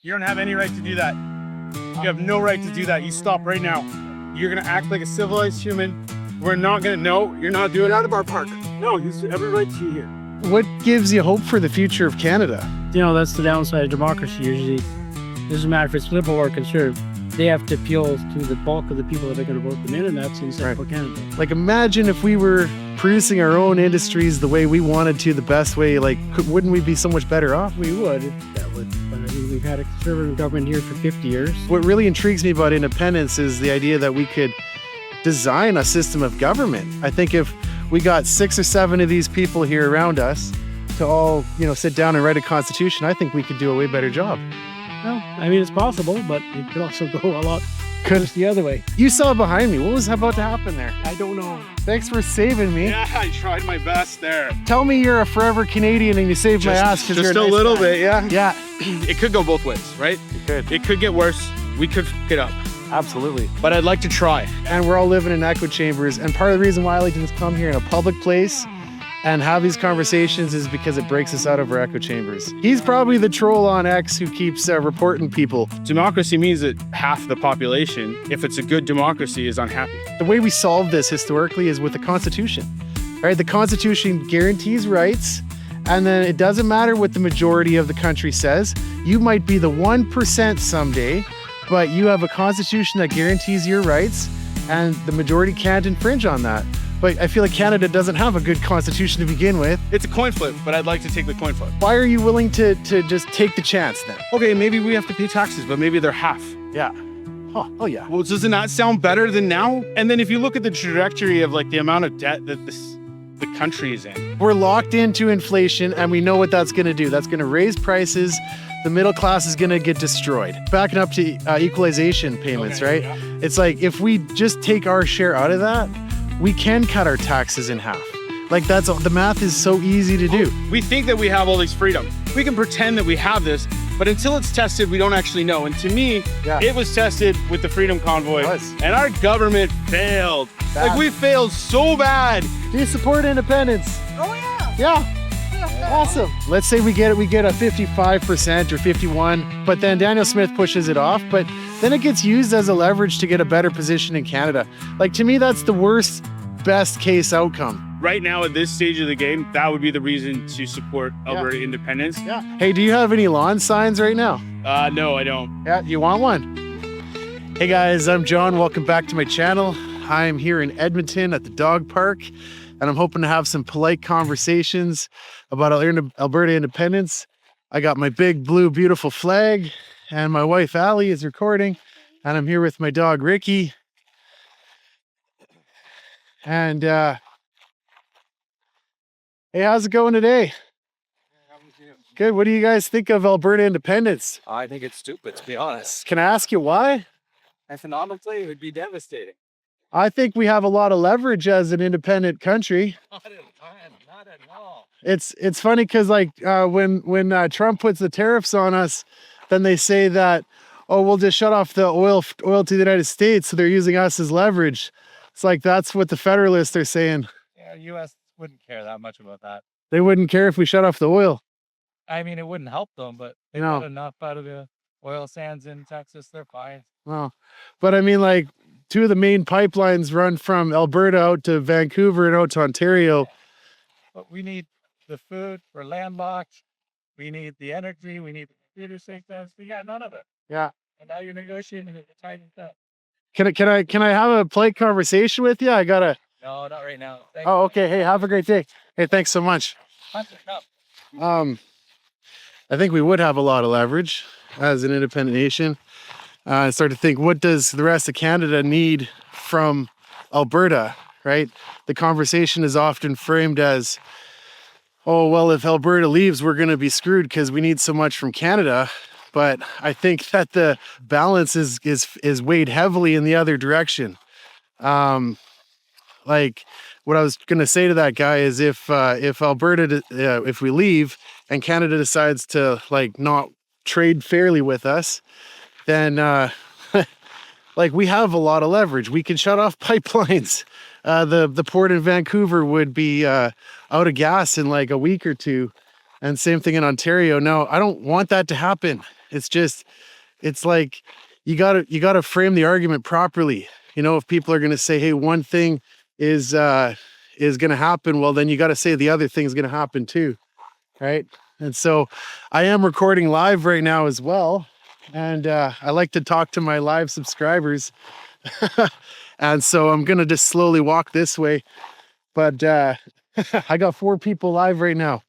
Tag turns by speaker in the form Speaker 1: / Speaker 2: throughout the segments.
Speaker 1: You don't have any right to do that. You have no right to do that. You stop right now. You're gonna act like a civilized human. We're not gonna, no, you're not doing it out of our park. No, you have every right to be here.
Speaker 2: What gives you hope for the future of Canada?
Speaker 3: You know, that's the downside of democracy usually. It doesn't matter if it's liberal or conservative. They have to appeal to the bulk of the people that are going to vote them in, and that's in Central Canada.
Speaker 2: Like, imagine if we were producing our own industries the way we wanted to, the best way. Like, wouldn't we be so much better off?
Speaker 3: We would. That would. But I mean, we've had a conservative government here for 50 years.
Speaker 2: What really intrigues me about independence is the idea that we could design a system of government. I think if we got 6 or 7 of these people here around us to all, you know, sit down and write a constitution, I think we could do a way better job.
Speaker 3: Well, I mean, it's possible, but it could also go a lot the other way.
Speaker 2: You saw behind me. What was about to happen there?
Speaker 3: I don't know.
Speaker 2: Thanks for saving me.
Speaker 1: Yeah, I tried my best there.
Speaker 2: Tell me you're a forever Canadian and you saved my ass because you're
Speaker 1: just a little bit, yeah.
Speaker 2: Yeah.
Speaker 1: It could go both ways, right?
Speaker 2: It could.
Speaker 1: It could get worse. We could fuck it up.
Speaker 2: Absolutely.
Speaker 1: But I'd like to try.
Speaker 2: And we're all living in echo chambers. And part of the reason why I like to just come here in a public place and have these conversations is because it breaks us out of our echo chambers. He's probably the troll on X who keeps reporting people.
Speaker 1: Democracy means that half the population, if it's a good democracy, is unhappy.
Speaker 2: The way we solve this historically is with the Constitution, right? The Constitution guarantees rights, and then it doesn't matter what the majority of the country says. You might be the 1% someday, but you have a Constitution that guarantees your rights, and the majority can't infringe on that. But I feel like Canada doesn't have a good constitution to begin with.
Speaker 1: It's a coin flip, but I'd like to take the coin flip.
Speaker 2: Why are you willing to just take the chance then?
Speaker 1: Okay, maybe we have to pay taxes, but maybe they're half.
Speaker 2: Yeah. Oh yeah.
Speaker 1: Well, doesn't that sound better than now? And then if you look at the trajectory of like the amount of debt that the country is in.
Speaker 2: We're locked into inflation and we know what that's gonna do. That's gonna raise prices. The middle class is gonna get destroyed. Backing up to equalization payments, right?
Speaker 1: Yeah.
Speaker 2: It's like, if we just take our share out of that, we can cut our taxes in half. Like, the math is so easy to do.
Speaker 1: We think that we have all these freedom. We can pretend that we have this, but until it's tested, we don't actually know. And to me, It was tested with the Freedom Convoy, and our government failed.
Speaker 2: Bad.
Speaker 1: Like, we failed so bad.
Speaker 2: Do you support independence?
Speaker 4: Oh yeah.
Speaker 2: Yeah. Awesome. Let's say we get a 55% or 51, but then Daniel Smith pushes it off, but then it gets used as a leverage to get a better position in Canada. Like, to me, that's the best case outcome.
Speaker 1: Right now, at this stage of the game, that would be the reason to support Alberta independence.
Speaker 2: Yeah. Hey, do you have any lawn signs right now?
Speaker 1: No, I don't.
Speaker 2: Yeah, you want one? Hey guys, I'm John. Welcome back to my channel. I'm here in Edmonton at the dog park, and I'm hoping to have some polite conversations about Alberta independence. I got my big blue beautiful flag, and my wife Allie is recording, and I'm here with my dog Ricky. And hey, how's it going today? Good. What do you guys think of Alberta independence?
Speaker 5: I think it's stupid, to be honest.
Speaker 2: Can I ask you why?
Speaker 5: Economically, it would be devastating.
Speaker 2: I think we have a lot of leverage as an independent country.
Speaker 5: Not at all.
Speaker 2: It's funny because, like, when Trump puts the tariffs on us, then they say that, oh, we'll just shut off the oil to the United States, so they're using us as leverage. It's like, that's what the Federalists are saying.
Speaker 5: Yeah, U.S. wouldn't care that much about that.
Speaker 2: They wouldn't care if we shut off the oil.
Speaker 5: I mean, it wouldn't help them, but they
Speaker 2: No.
Speaker 5: got enough out of the oil sands in Texas. They're fine.
Speaker 2: Well, but I mean, like, 2 of the main pipelines run from Alberta out to Vancouver and out to Ontario.
Speaker 5: But we need the food. We're landlocked. We need the energy. We need the computer systems. We got none of it.
Speaker 2: Yeah.
Speaker 5: And now you're negotiating with the Chinese stuff.
Speaker 2: Can I have a polite conversation with you? I gotta.
Speaker 5: No, not right now.
Speaker 2: Oh, okay. Hey, have a great day. Hey, thanks so much. I think we would have a lot of leverage as an independent nation. I start to think, what does the rest of Canada need from Alberta, right? The conversation is often framed as, oh, well, if Alberta leaves, we're going to be screwed because we need so much from Canada. But I think that the balance is weighed heavily in the other direction. Like, what I was going to say to that guy is, if Alberta, if we leave and Canada decides to, like, not trade fairly with us, then like, we have a lot of leverage. We can shut off pipelines. The port in Vancouver would be out of gas in like a week or two, and same thing in Ontario. No, I don't want that to happen. It's like you gotta frame the argument properly. You know, if people are gonna say, hey, one thing is gonna happen, well, then you gotta say the other thing's gonna happen too, right? And so I am recording live right now as well. And I like to talk to my live subscribers. And so I'm gonna just slowly walk this way. But I got 4 people live right now.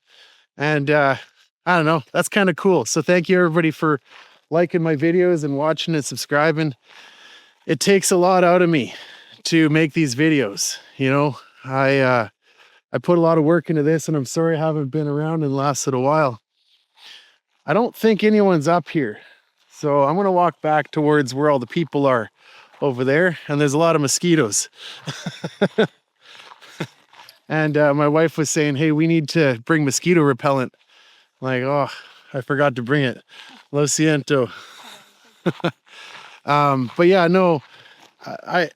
Speaker 2: And I don't know, that's kind of cool. So thank you everybody for liking my videos and watching and subscribing. It takes a lot out of me to make these videos. You know, I put a lot of work into this, and I'm sorry I haven't been around and lasted a while. I don't think anyone's up here. So I'm gonna walk back towards where all the people are over there, and there's a lot of mosquitoes. And my wife was saying, hey, we need to bring mosquito repellent. I'm like, oh, I forgot to bring it. Lo siento. But yeah, no, I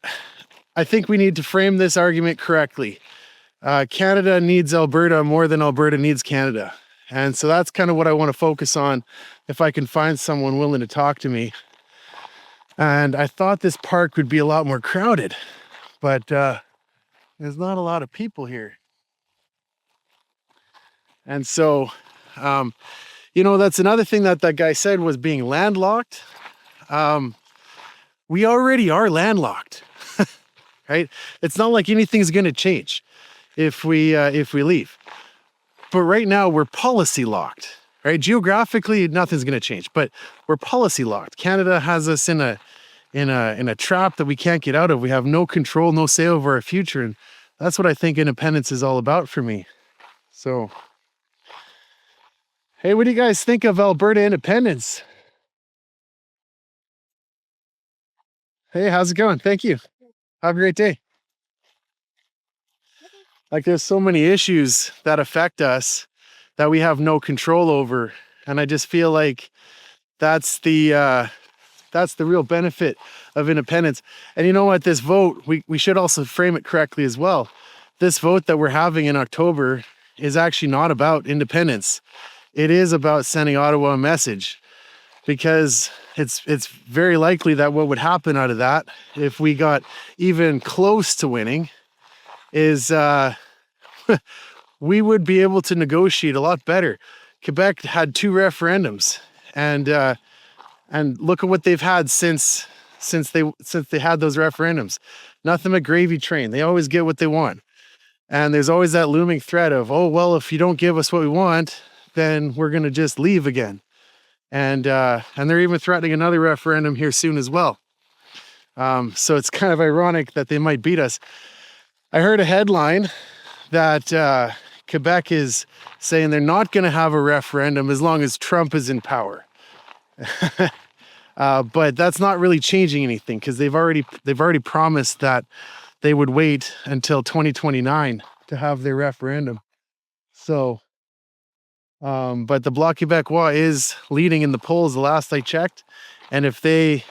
Speaker 2: think we need to frame this argument correctly. Canada needs Alberta more than Alberta needs Canada. And so that's kind of what I want to focus on if I can find someone willing to talk to me. And I thought this park would be a lot more crowded, but there's not a lot of people here. And so, you know, that's another thing that guy said was being landlocked. We already are landlocked, right? It's not like anything's going to change if we leave. But right now we're policy locked, right? Geographically, nothing's going to change, but we're policy locked. Canada has us in a trap that we can't get out of. We have no control, no say over our future. And that's what I think independence is all about for me. So, hey, what do you guys think of Alberta independence? Hey, how's it going? Thank you. Have a great day. Like, there's so many issues that affect us that we have no control over. And I just feel like that's the real benefit of independence. And you know what, this vote, we should also frame it correctly as well. This vote that we're having in October is actually not about independence. It is about sending Ottawa a message, because it's very likely that what would happen out of that, if we got even close to winning, is we would be able to negotiate a lot better. Quebec had 2 referendums, and look at what they've had since they had those referendums. Nothing but gravy train. They always get what they want. And there's always that looming threat of, oh, well, if you don't give us what we want, then we're going to just leave again. And they're even threatening another referendum here soon as well. So it's kind of ironic that they might beat us. I heard a headline that Quebec is saying they're not going to have a referendum as long as Trump is in power. But that's not really changing anything, because they've already promised that they would wait until 2029 to have their referendum. So, but the Bloc Québécois is leading in the polls the last I checked, and if they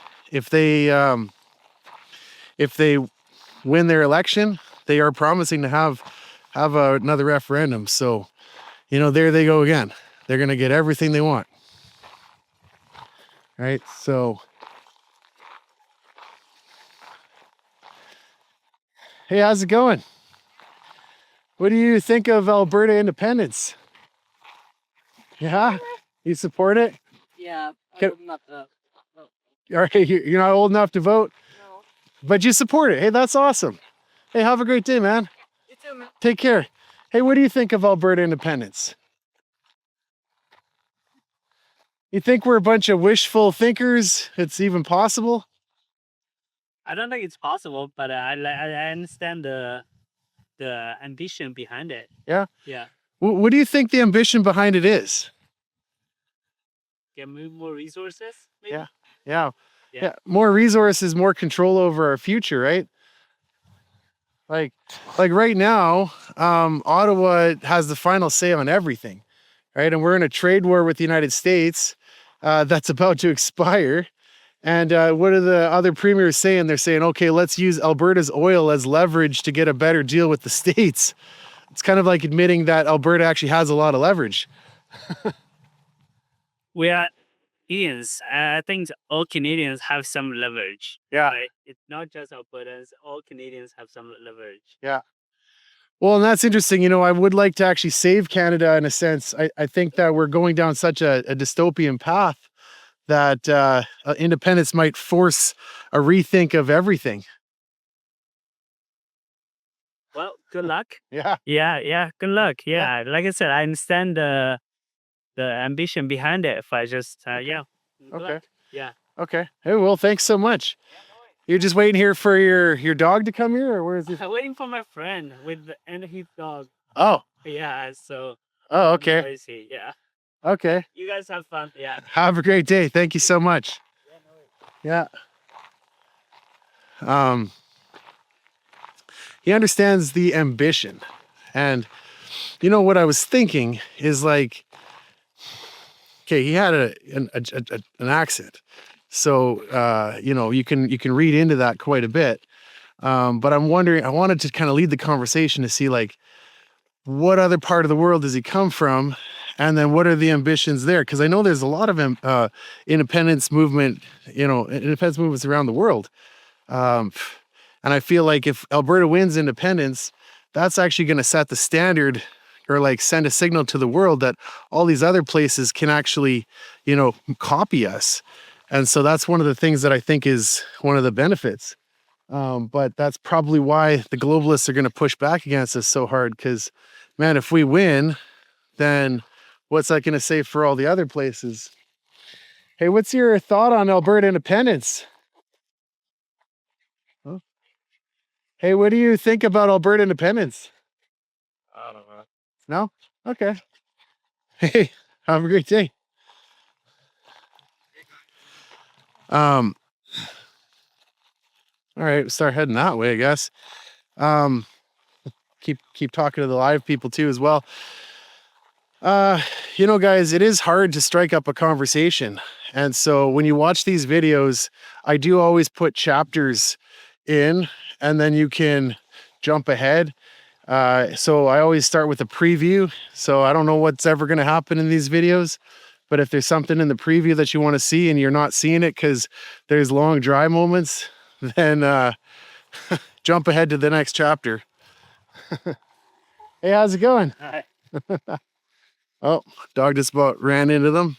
Speaker 2: win their election, they are promising to have another referendum. So, you know, there they go again. They're going to get everything they want. Right? So, hey, how's it going? What do you think of Alberta independence? Yeah? You support it?
Speaker 4: Yeah,
Speaker 2: Okay.
Speaker 4: I'm not the vote.
Speaker 2: All right, you're not old enough to vote,
Speaker 4: No.
Speaker 2: but you support it. Hey, that's awesome. Hey, have a great day, man.
Speaker 4: You too, man.
Speaker 2: Take care. Hey, what do you think of Alberta independence? You think we're a bunch of wishful thinkers? It's even possible?
Speaker 4: I don't think it's possible, but I understand the ambition behind it.
Speaker 2: Yeah?
Speaker 4: Yeah,
Speaker 2: What do you think the ambition behind it is?
Speaker 4: get more resources. Maybe?
Speaker 2: Yeah.
Speaker 4: Yeah.
Speaker 2: Yeah. More resources, more control over our future, right? Like right now, Ottawa has the final say on everything, right? And we're in a trade war with the United States that's about to expire. And what are the other premiers saying? They're saying, okay, let's use Alberta's oil as leverage to get a better deal with the States. It's kind of like admitting that Alberta actually has a lot of leverage.
Speaker 4: We are Canadians, I think all Canadians have some leverage.
Speaker 2: Yeah.
Speaker 4: Right? It's not just Albertans. All Canadians have some leverage.
Speaker 2: Yeah. Well, and that's interesting. You know, I would like to actually save Canada in a sense. I think that we're going down such a dystopian path that independence might force a rethink of everything.
Speaker 4: Well, good luck.
Speaker 2: Yeah.
Speaker 4: Yeah. Good luck. Yeah. Like I said, I understand the ambition behind it. If I just yeah. Good
Speaker 2: Okay.
Speaker 4: luck. Yeah.
Speaker 2: Okay. Hey, well, thanks so much. You're just waiting here for your dog to come here, or where is it?
Speaker 4: I'm waiting for my friend and his dog.
Speaker 2: Oh.
Speaker 4: Yeah. So.
Speaker 2: Oh, okay.
Speaker 4: Where is he? Yeah.
Speaker 2: Okay.
Speaker 4: You guys have fun. Yeah.
Speaker 2: Have a great day. Thank you so much. Yeah. He understands the ambition. And you know what I was thinking is like, okay, he had an accent. So you know, you can read into that quite a bit. But I'm wondering, I wanted to kind of lead the conversation to see like what other part of the world does he come from? And then what are the ambitions there? Because I know there's a lot of independence movements around the world. And I feel like if Alberta wins independence, that's actually going to set the standard or like send a signal to the world that all these other places can actually, you know, copy us. And so that's one of the things that I think is one of the benefits. But that's probably why the globalists are going to push back against us so hard. Because, man, if we win, then what's that going to say for all the other places? Hey, what's your thought on Alberta independence? Huh? Hey, what do you think about Alberta independence?
Speaker 5: I don't know.
Speaker 2: No? Okay. Hey, have a great day. All right, start heading that way, I guess. Keep talking to the live people too as well. You know, guys, it is hard to strike up a conversation. And so when you watch these videos, I do always put chapters in and then you can jump ahead. So I always start with a preview. So I don't know what's ever going to happen in these videos, but if there's something in the preview that you want to see and you're not seeing it because there's long dry moments, then jump ahead to the next chapter. Hey, how's it going?
Speaker 4: Hi.
Speaker 2: Oh, dog just about ran into them.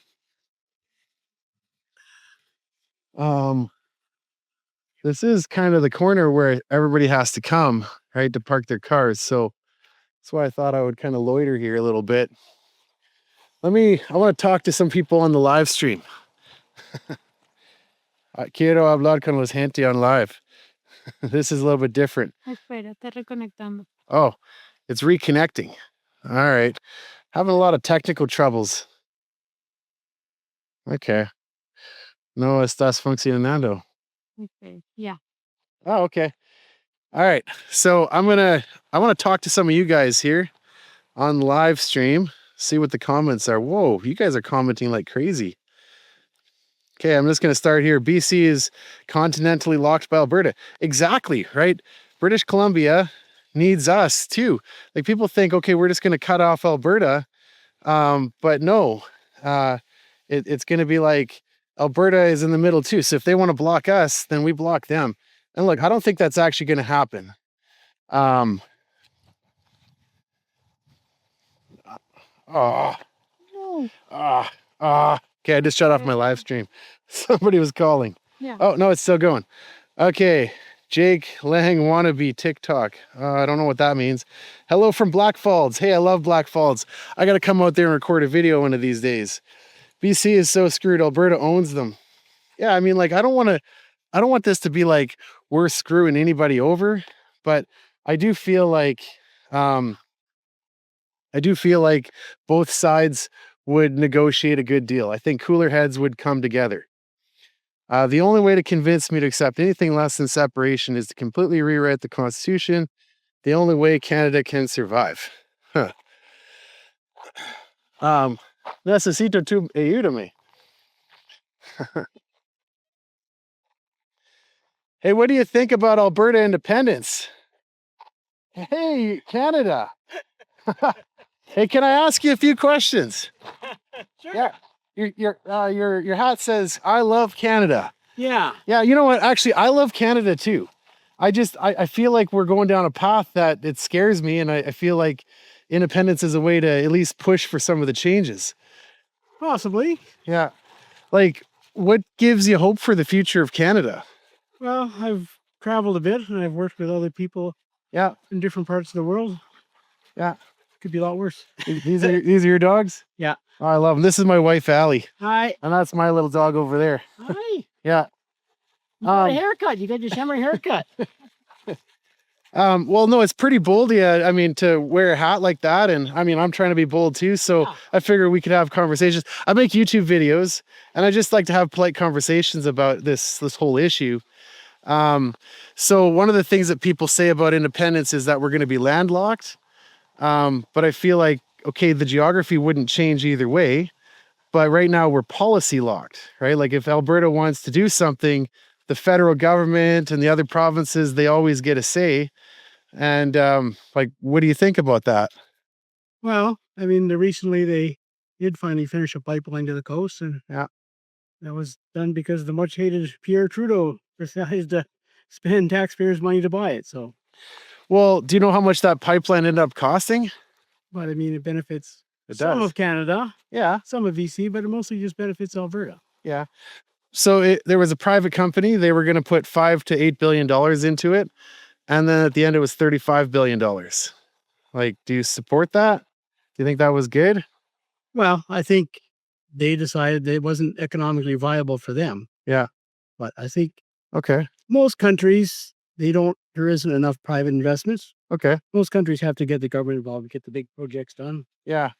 Speaker 2: This is kind of the corner where everybody has to come, right, to park their cars. So that's why I thought I would kind of loiter here a little bit. I want to talk to some people on the live stream. Quiero hablar con los gente on live. This is a little bit different.
Speaker 6: Espera, te reconectando.
Speaker 2: Oh, it's reconnecting. All right. Having a lot of technical troubles. Okay. No estás funcionando.
Speaker 6: Okay. Yeah.
Speaker 2: Oh, okay. All right. So I want to talk to some of you guys here on live stream, see what the comments are. Whoa, you guys are commenting like crazy. Okay, I'm just going to start here. BC is continentally locked by Alberta. Exactly, right? British Columbia needs us too. Like people think, okay, we're just going to cut off Alberta. But no, it's going to be like Alberta is in the middle too. So if they want to block us, then we block them. And look, I don't think that's actually going to happen. Okay, I just shut off my live stream. Somebody was calling.
Speaker 6: Yeah.
Speaker 2: Oh, no, it's still going. Okay, Jake Lang wannabe TikTok. I don't know what that means. Hello from Black Falls. Hey, I love Black Falls. I got to come out there and record a video one of these days. BC is so screwed. Alberta owns them. Yeah, I mean, like, I don't want this to be like we're screwing anybody over, but I do feel like both sides would negotiate a good deal. I think cooler heads would come together. The only way to convince me to accept anything less than separation is to completely rewrite the Constitution. The only way Canada can survive. Huh. Necesito tu ayúdame. Hey, what do you think about Alberta independence? Hey, Canada. Hey, can I ask you a few questions?
Speaker 4: Sure.
Speaker 2: Yeah. Your hat says I love Canada.
Speaker 3: Yeah.
Speaker 2: Yeah, you know what? Actually, I love Canada too. I feel like we're going down a path that it scares me, and I feel like independence is a way to at least push for some of the changes.
Speaker 3: Possibly.
Speaker 2: Yeah. Like, what gives you hope for the future of Canada?
Speaker 3: Well, I've traveled a bit and I've worked with other people
Speaker 2: Yeah.
Speaker 3: in different parts of the world.
Speaker 2: Yeah.
Speaker 3: Could be a lot worse.
Speaker 2: These are your dogs?
Speaker 3: Yeah.
Speaker 2: Oh, I love them. This is my wife, Allie.
Speaker 3: Hi.
Speaker 2: And that's my little dog over there.
Speaker 3: Hi.
Speaker 2: Yeah.
Speaker 3: You got a haircut. You got your summer haircut.
Speaker 2: Well, no, it's pretty bold. Yeah. I mean, to wear a hat like that. And I mean, I'm trying to be bold too. So
Speaker 3: Yeah.
Speaker 2: I figure we could have conversations. I make YouTube videos and I just like to have polite conversations about this whole issue. So one of the things that people say about independence is that we're going to be landlocked. But I feel like, okay, the geography wouldn't change either way. But right now we're policy locked, right? Like if Alberta wants to do something, the federal government and the other provinces, they always get a say. And like, what do you think about that?
Speaker 3: Well, I mean, recently they did finally finish a pipeline to the coast, and
Speaker 2: Yeah.
Speaker 3: that was done because the much hated Pierre Trudeau decided to spend taxpayers' money to buy it. So,
Speaker 2: Well, do you know how much that pipeline ended up costing?
Speaker 3: but I mean, it benefits
Speaker 2: It
Speaker 3: some
Speaker 2: does.
Speaker 3: of Canada,
Speaker 2: Yeah.
Speaker 3: some of BC, but it mostly just benefits Alberta.
Speaker 2: Yeah. So there was a private company. They were going to put $5 to $8 billion into it. And then at the end, it was $35 billion. Like, do you support that? Do you think that was good?
Speaker 3: Well, I think they decided that it wasn't economically viable for them.
Speaker 2: Yeah.
Speaker 3: But I think
Speaker 2: Okay.
Speaker 3: most countries, there isn't enough private investments.
Speaker 2: Okay.
Speaker 3: Most countries have to get the government involved to get the big projects done.
Speaker 2: Yeah.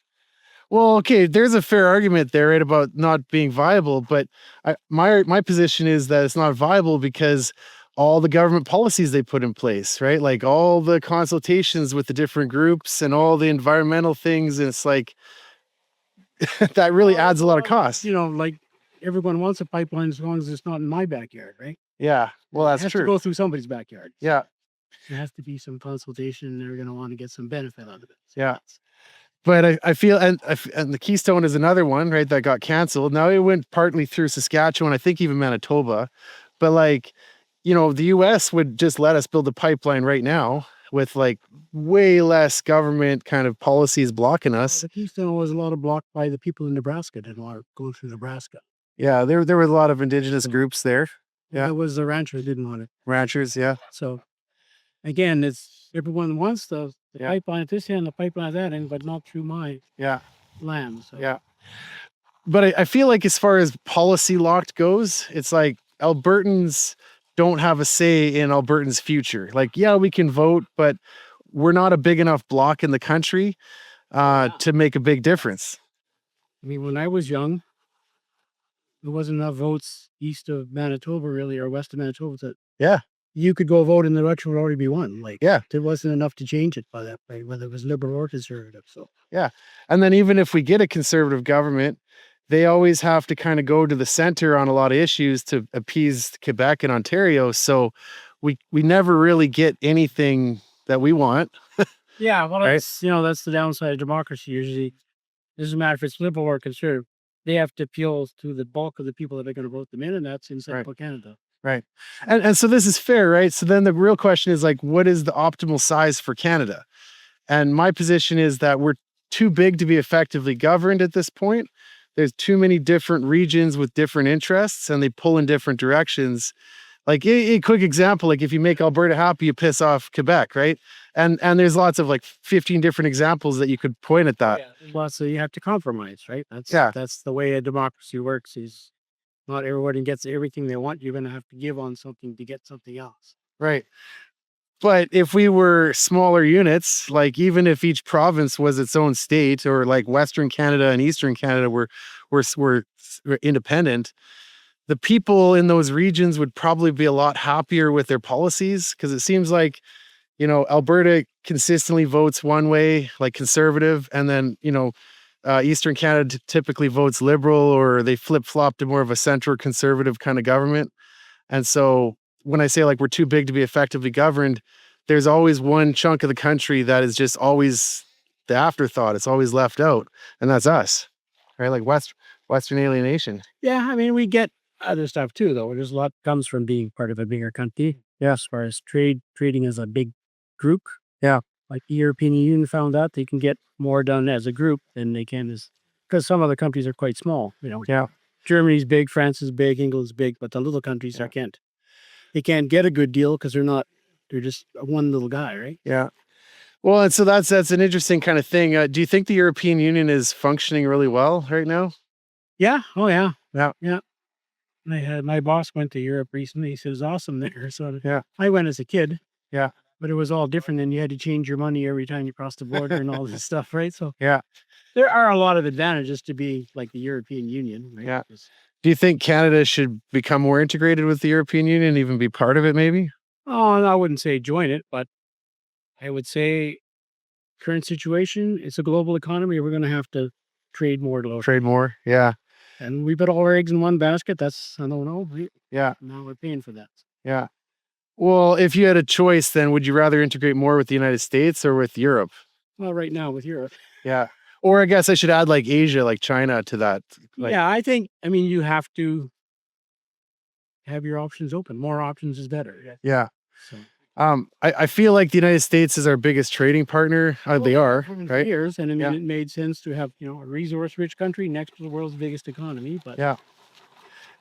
Speaker 2: Well, okay, there's a fair argument there, right, about not being viable, but my position is that it's not viable because all the government policies they put in place, right? Like all the consultations with the different groups and all the environmental things, and it's like that really adds a lot of cost.
Speaker 3: You know, like everyone wants a pipeline as long as it's not in my backyard, right?
Speaker 2: Yeah. Well,
Speaker 3: It
Speaker 2: that's
Speaker 3: has to
Speaker 2: true.
Speaker 3: go through somebody's backyard.
Speaker 2: Yeah.
Speaker 3: There has to be some consultation, and they're going to want to get some benefit out of it. So
Speaker 2: Yeah.
Speaker 3: that's-
Speaker 2: But I feel, and the Keystone is another one, right, that got canceled. Now it went partly through Saskatchewan, I think even Manitoba. But like, you know, the US would just let us build a pipeline right now with like way less government kind of policies blocking us.
Speaker 3: The Keystone was a lot of blocked by the people in Nebraska that want to go through Nebraska.
Speaker 2: Yeah, there were a lot of indigenous groups there. Yeah.
Speaker 3: It was the ranchers didn't want it.
Speaker 2: Ranchers, yeah.
Speaker 3: So again, it's everyone wants the
Speaker 2: Yeah.
Speaker 3: pipeline at this end, the pipeline at that end, but not through my
Speaker 2: Yeah.
Speaker 3: land. So
Speaker 2: Yeah. But I feel like as far as policy locked goes, it's like Albertans don't have a say in Albertans' future. Like, yeah, we can vote, but we're not a big enough block in the country to make a big difference.
Speaker 3: I mean, when I was young, there wasn't enough votes east of Manitoba, really, or west of Manitoba that
Speaker 2: Yeah.
Speaker 3: you could go vote and the election would already be won. Like,
Speaker 2: Yeah.
Speaker 3: there wasn't enough to change it by that point, whether it was liberal or conservative. So,
Speaker 2: And then even if we get a conservative government, they always have to kind of go to the center on a lot of issues to appease Quebec and Ontario. So we never really get anything that we want.
Speaker 3: yeah, well,
Speaker 2: Right.
Speaker 3: that's the downside of democracy. Usually, it doesn't matter if it's liberal or conservative. They have to appeal to the bulk of the people that are going to vote them in, and that's in Central Canada.
Speaker 2: Right. And so this is fair, right? So then the real question is like, what is the optimal size for Canada? And my position is that we're too big to be effectively governed at this point. There's too many different regions with different interests and they pull in different directions. Like a quick example, like if you make Alberta happy, you piss off Quebec, right? And there's lots of like 15 different examples that you could point at that.
Speaker 3: Well, so you have to compromise, right?
Speaker 2: Yeah.
Speaker 3: That's the way a democracy works. Is not everybody gets everything they want. You're going to have to give on something to get something else.
Speaker 2: Right. But if we were smaller units, like even if each province was its own state, or like Western Canada and Eastern Canada were independent, the people in those regions would probably be a lot happier with their policies, because it seems like, you know, Alberta consistently votes one way, like conservative, and then, you know, Eastern Canada typically votes liberal, or they flip-flop to more of a center conservative kind of government. And so when I say like we're too big to be effectively governed, there's always one chunk of the country that is just always the afterthought. It's always left out, and that's us, right? Like Western alienation.
Speaker 3: Yeah, I mean, we get other stuff too, though. There's a lot comes from being part of a bigger country.
Speaker 2: Yeah.
Speaker 3: As far as trading as a big group.
Speaker 2: Yeah.
Speaker 3: Like the European Union found out they can get more done as a group than they can as because some other countries are quite small.
Speaker 2: Yeah.
Speaker 3: Germany's big, France is big, England's big, but the little countries are can't. They can't get a good deal because they're just one little guy, right?
Speaker 2: Yeah. Well, and so that's an interesting kind of thing. Do you think the European Union is functioning really well right now?
Speaker 3: Yeah. Oh yeah.
Speaker 2: Yeah.
Speaker 3: Yeah. My boss went to Europe recently. He said it was awesome there. So
Speaker 2: Yeah.
Speaker 3: I went as a kid.
Speaker 2: Yeah.
Speaker 3: But it was all different. And you had to change your money every time you crossed the border and all this stuff, right? So
Speaker 2: Yeah.
Speaker 3: there are a lot of advantages to be like the European Union. Right?
Speaker 2: Yeah. Do you think Canada should become more integrated with the European Union and even be part of it, maybe?
Speaker 3: Oh, I wouldn't say join it, but I would say current situation, it's a global economy. We're going to have to trade more to
Speaker 2: Trade more? Yeah.
Speaker 3: And we put all our eggs in one basket. That's, I don't know.
Speaker 2: Yeah.
Speaker 3: Now we're paying for that.
Speaker 2: Yeah. Well, if you had a choice, then would you rather integrate more with the United States or with Europe?
Speaker 3: Well, right now with Europe.
Speaker 2: Yeah. Or I guess I should add like Asia, like China to that. Like,
Speaker 3: Yeah, I mean, you have to have your options open. More options is better.
Speaker 2: yeah.
Speaker 3: So,
Speaker 2: I feel like the United States is our biggest trading partner. They are,
Speaker 3: for
Speaker 2: right?
Speaker 3: years, and I mean,
Speaker 2: Yeah.
Speaker 3: it made sense to have, a resource-rich country next to the world's biggest economy. But
Speaker 2: Yeah.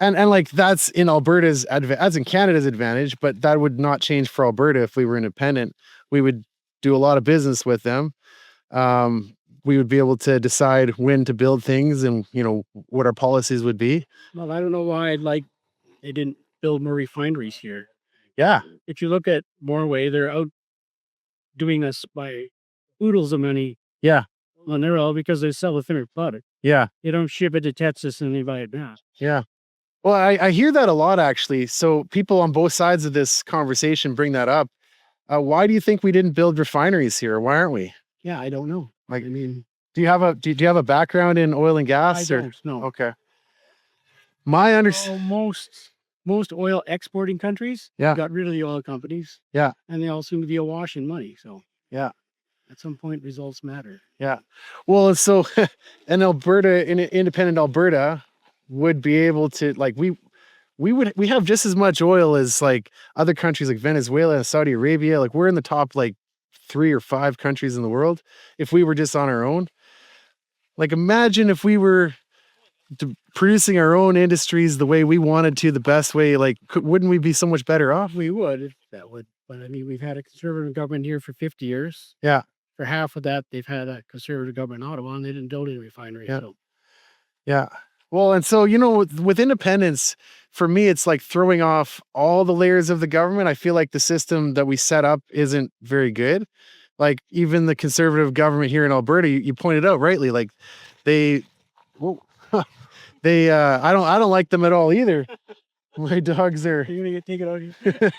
Speaker 2: And like that's in Alberta's that's in Canada's advantage, but that would not change for Alberta if we were independent. We would do a lot of business with them. We would be able to decide when to build things and what our policies would be.
Speaker 3: well, I don't know why they didn't build more refineries here.
Speaker 2: Yeah.
Speaker 3: If you look at Norway, they're out doing this by oodles of money.
Speaker 2: Yeah.
Speaker 3: On their own because they sell the finished product.
Speaker 2: Yeah.
Speaker 3: They don't ship it to Texas and they buy it back.
Speaker 2: Yeah. Well, I hear that a lot actually. So people on both sides of this conversation bring that up. Why do you think we didn't build refineries here? Why aren't we?
Speaker 3: Yeah, I don't know.
Speaker 2: Like,
Speaker 3: I mean,
Speaker 2: do you have a background in oil and
Speaker 3: I
Speaker 2: gas? Or
Speaker 3: don't know.
Speaker 2: okay. My understanding.
Speaker 3: Most oil exporting countries
Speaker 2: Yeah.
Speaker 3: got rid of the oil companies.
Speaker 2: Yeah.
Speaker 3: And they all seem to be awash in money. So
Speaker 2: Yeah.
Speaker 3: at some point results matter.
Speaker 2: Yeah. Well, so an independent Alberta would be able to we have just as much oil as like other countries like Venezuela and Saudi Arabia. Like we're in the top like 3 or 5 countries in the world if we were just on our own. Like imagine if we were producing our own industries the way we wanted to, the best way, like wouldn't we be so much better off?
Speaker 3: We would if that would. But I mean, we've had a conservative government here for 50 years.
Speaker 2: Yeah.
Speaker 3: For half of that, they've had a conservative government in Ottawa and they didn't build any refineries.
Speaker 2: Yeah.
Speaker 3: So
Speaker 2: Yeah. Well, and so, with independence, for me, it's like throwing off all the layers of the government. I feel like the system that we set up isn't very good. Like even the conservative government here in Alberta, you pointed out rightly, like I don't like them at all either. My dogs are.
Speaker 3: you're gonna take it out here.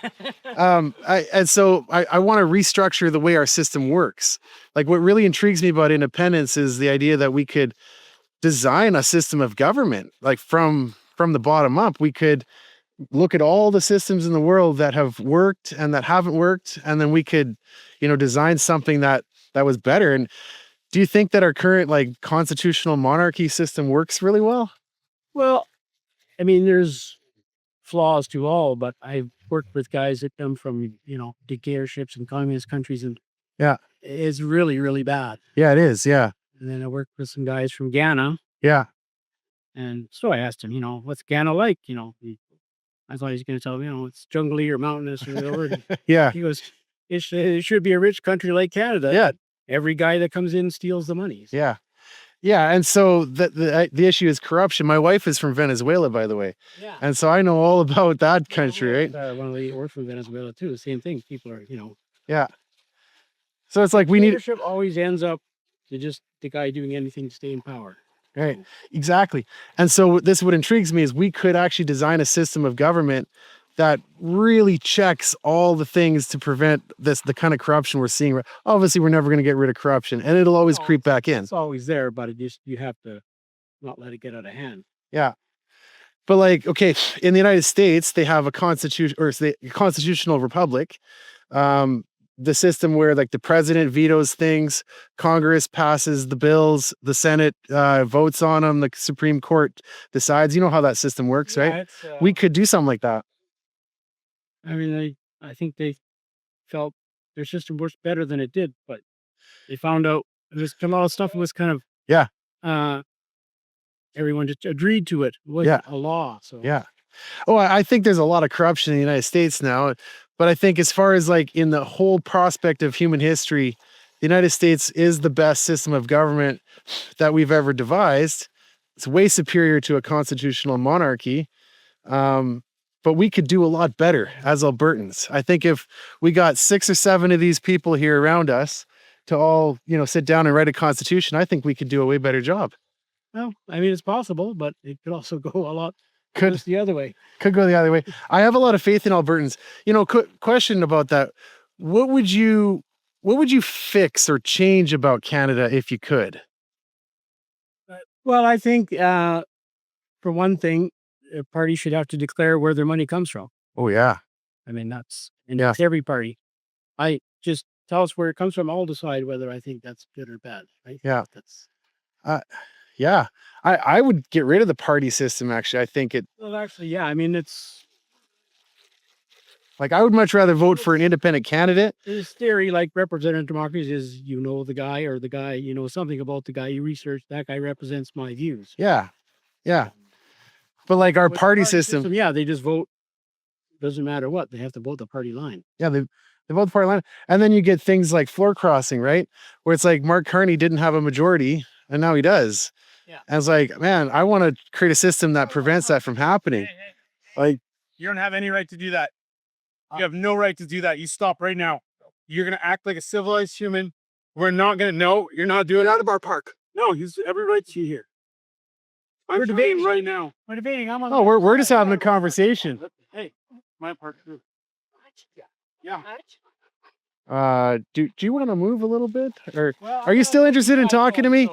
Speaker 2: I want to restructure the way our system works. Like what really intrigues me about independence is the idea that we could design a system of government, like from the bottom up. We could look at all the systems in the world that have worked and that haven't worked, and then we could, design something that was better. And do you think that our current like constitutional monarchy system works really well?
Speaker 3: Well, I mean, there's flaws to all, but I've worked with guys that come from, dictatorships and communist countries, and
Speaker 2: Yeah.
Speaker 3: it's really, really bad.
Speaker 2: Yeah, it is. Yeah.
Speaker 3: And then I worked with some guys from Ghana,
Speaker 2: Yeah.
Speaker 3: and so I asked him, what's Ghana like? I thought he was going to tell me, it's jungly or mountainous or whatever.
Speaker 2: Yeah.
Speaker 3: He goes, it should be a rich country like Canada.
Speaker 2: Yeah.
Speaker 3: Every guy that comes in steals the money.
Speaker 2: Yeah. Yeah. And so the issue is corruption. My wife is from Venezuela, by the way.
Speaker 3: Yeah.
Speaker 2: And so I know all about that country, right?
Speaker 3: One of the or from Venezuela too. Same thing. People are,
Speaker 2: Yeah. So it's like we need
Speaker 3: leadership always ends up to just the guy doing anything to stay in power.
Speaker 2: Right. Exactly. And so what intrigues me is we could actually design a system of government that really checks all the things to prevent the kind of corruption we're seeing. Obviously, we're never going to get rid of corruption, and it'll always creep back in.
Speaker 3: It's always there, but you have to not let it get out of hand.
Speaker 2: Yeah. But like, okay, in the United States, they have a constitution or it's the constitutional republic. the system where like the president vetoes things, Congress passes the bills, the Senate votes on them, the Supreme Court decides. You know how that system works, right?
Speaker 3: It's,
Speaker 2: We could do something like that.
Speaker 3: I mean, I think they felt their system works better than it did, but they found out there's a lot of stuff that was kind of
Speaker 2: Yeah.
Speaker 3: Everyone just agreed to it. It wasn't a law. So
Speaker 2: Yeah. Oh, I think there's a lot of corruption in the United States now, but I think as far as like in the whole prospect of human history, the United States is the best system of government that we've ever devised. It's way superior to a constitutional monarchy. But we could do a lot better as Albertans. I think if we got 6 or 7 of these people here around us to all, sit down and write a constitution, I think we could do a way better job.
Speaker 3: well, I mean, it's possible, but it could also go a lot
Speaker 2: Could
Speaker 3: just the other way.
Speaker 2: could go the other way. I have a lot of faith in Albertans. Question about that. What would you fix or change about Canada if you could?
Speaker 3: Well, I think for one thing, a party should have to declare where their money comes from.
Speaker 2: Oh yeah.
Speaker 3: I mean, that's every party. I just tell us where it comes from. I'll decide whether I think that's good or bad. Right?
Speaker 2: Yeah.
Speaker 3: That's
Speaker 2: Yeah. I would get rid of the party system actually. I think
Speaker 3: well, actually, yeah. I mean, it's
Speaker 2: I would much rather vote for an independent candidate.
Speaker 3: this theory, like representative democracy, is the guy or the guy something about the guy you research. That guy represents my views.
Speaker 2: Yeah. Yeah. But like our
Speaker 3: With the
Speaker 2: party system,
Speaker 3: yeah, they just vote. Doesn't matter what, they have to vote the party line.
Speaker 2: yeah, they vote the party line. And then you get things like floor crossing, right? Where it's like Mark Carney didn't have a majority and now he does.
Speaker 3: Yeah.
Speaker 2: And it's like, man, I want to create a system that prevents that from happening. Like,
Speaker 1: You don't have any right to do that. You have no right to do that. You stop right now. You're going to act like a civilized human. We're not going to know. You're not doing it out of our park. No, he's every right to you here. We're debating right now.
Speaker 3: We're debating. I'm on.
Speaker 2: oh, we're just having a conversation.
Speaker 1: Hey, my park too. Yeah.
Speaker 2: Do you want to move a little bit? Or are you still interested in talking to me?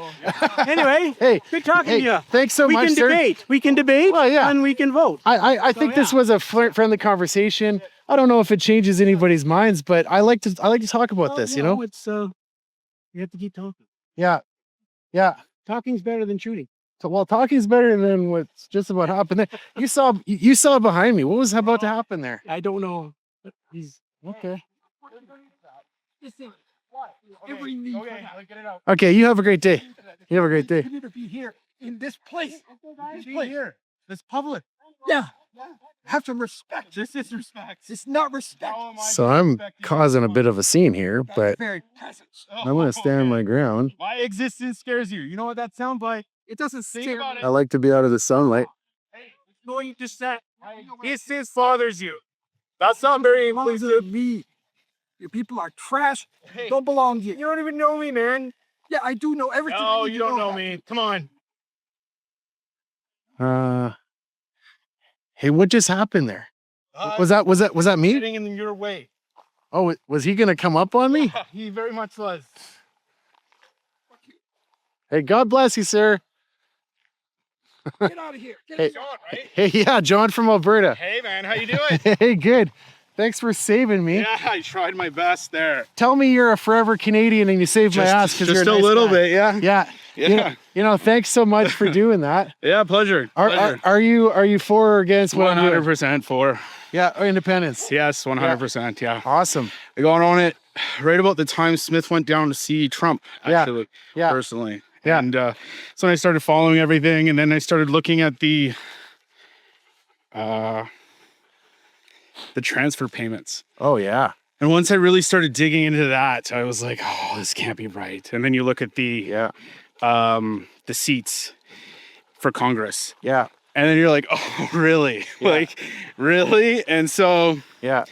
Speaker 3: Anyway,
Speaker 2: Hey,
Speaker 3: good talking to you.
Speaker 2: thanks so
Speaker 3: We
Speaker 2: much,
Speaker 3: can
Speaker 2: sir.
Speaker 3: debate. We can debate.
Speaker 2: Well, yeah.
Speaker 3: And we can vote.
Speaker 2: I think this was a friendly conversation. I don't know if it changes anybody's minds, but I like to talk about this,
Speaker 3: It's you have to keep talking.
Speaker 2: Yeah. Yeah.
Speaker 3: Talking's better than shooting.
Speaker 2: So, well, talking's better than what's just about happened there. You saw behind me. What was about to happen there?
Speaker 3: I don't know. But he's
Speaker 2: Okay.
Speaker 5: Get it out.
Speaker 2: Okay, you have a great day. You have a great day.
Speaker 5: You need to be here in this place. This place. Here. This public.
Speaker 7: Yeah. Have some respect.
Speaker 5: This is respect.
Speaker 7: It's not respect.
Speaker 2: So I'm causing a bit of a scene here, but
Speaker 7: Very present.
Speaker 2: I'm going to stand my ground.
Speaker 1: My existence scares you. You know what that sounds like?
Speaker 7: It doesn't
Speaker 1: Think
Speaker 7: scare
Speaker 1: about
Speaker 7: me.
Speaker 1: it.
Speaker 2: I like to be out of the sunlight.
Speaker 1: Going to set. This bothers you. That's not very inclusive.
Speaker 7: Me. You people are trash. Don't belong here.
Speaker 1: You don't even know me, man.
Speaker 7: Yeah, I do know everything.
Speaker 1: No,
Speaker 7: I need
Speaker 1: you
Speaker 7: to
Speaker 1: don't know
Speaker 7: about
Speaker 1: me. Come on.
Speaker 2: Hey, what just happened there? Was that me?
Speaker 1: Getting in your way.
Speaker 2: Oh, was he going to come up on me?
Speaker 1: He very much was.
Speaker 2: Hey, God bless you, sir.
Speaker 7: Get out of here. Get
Speaker 2: Hey.
Speaker 7: out.
Speaker 1: John, right?
Speaker 2: Hey, yeah, John from Alberta.
Speaker 1: Hey, man, how you doing?
Speaker 2: Hey, good. Thanks for saving me.
Speaker 1: Yeah, I tried my best there.
Speaker 2: Tell me you're a forever Canadian and you saved my ass because you're
Speaker 1: just
Speaker 2: a
Speaker 1: a
Speaker 2: nice
Speaker 1: little
Speaker 2: guy.
Speaker 1: bit, yeah.
Speaker 2: Yeah.
Speaker 1: Yeah.
Speaker 2: Thanks so much for doing that.
Speaker 1: Yeah, pleasure.
Speaker 2: Are you for or against what I'm doing?
Speaker 1: 100% for.
Speaker 2: Yeah, or independence.
Speaker 1: Yes, 100%. Yeah.
Speaker 2: Awesome.
Speaker 1: I got on it right about the time Smith went down to see Trump,
Speaker 2: Yeah.
Speaker 1: actually,
Speaker 2: Yeah.
Speaker 1: personally.
Speaker 2: Yeah.
Speaker 1: And so I started following everything, and then I started looking at the transfer payments.
Speaker 2: Oh yeah.
Speaker 1: And once I really started digging into that, I was like, oh, this can't be right. And then you look at the seats for Congress.
Speaker 2: Yeah.
Speaker 1: And then you're like, oh, really?
Speaker 2: Yeah.
Speaker 1: Like, really? And so
Speaker 2: Yeah.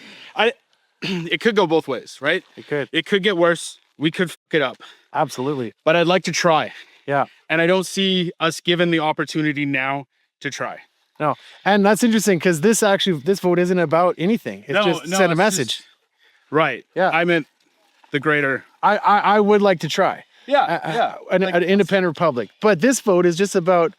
Speaker 1: it could go both ways, right?
Speaker 2: It could.
Speaker 1: It could get worse. We could fuck it up.
Speaker 2: Absolutely.
Speaker 1: But I'd like to try.
Speaker 2: Yeah.
Speaker 1: And I don't see us given the opportunity now to try.
Speaker 2: No. And that's interesting because this vote isn't about anything. It's just send a
Speaker 1: it's
Speaker 2: message.
Speaker 1: just- right.
Speaker 2: Yeah.
Speaker 1: I meant the greater.
Speaker 2: I would like to try.
Speaker 1: Yeah.
Speaker 2: An independent republic. But this vote is just about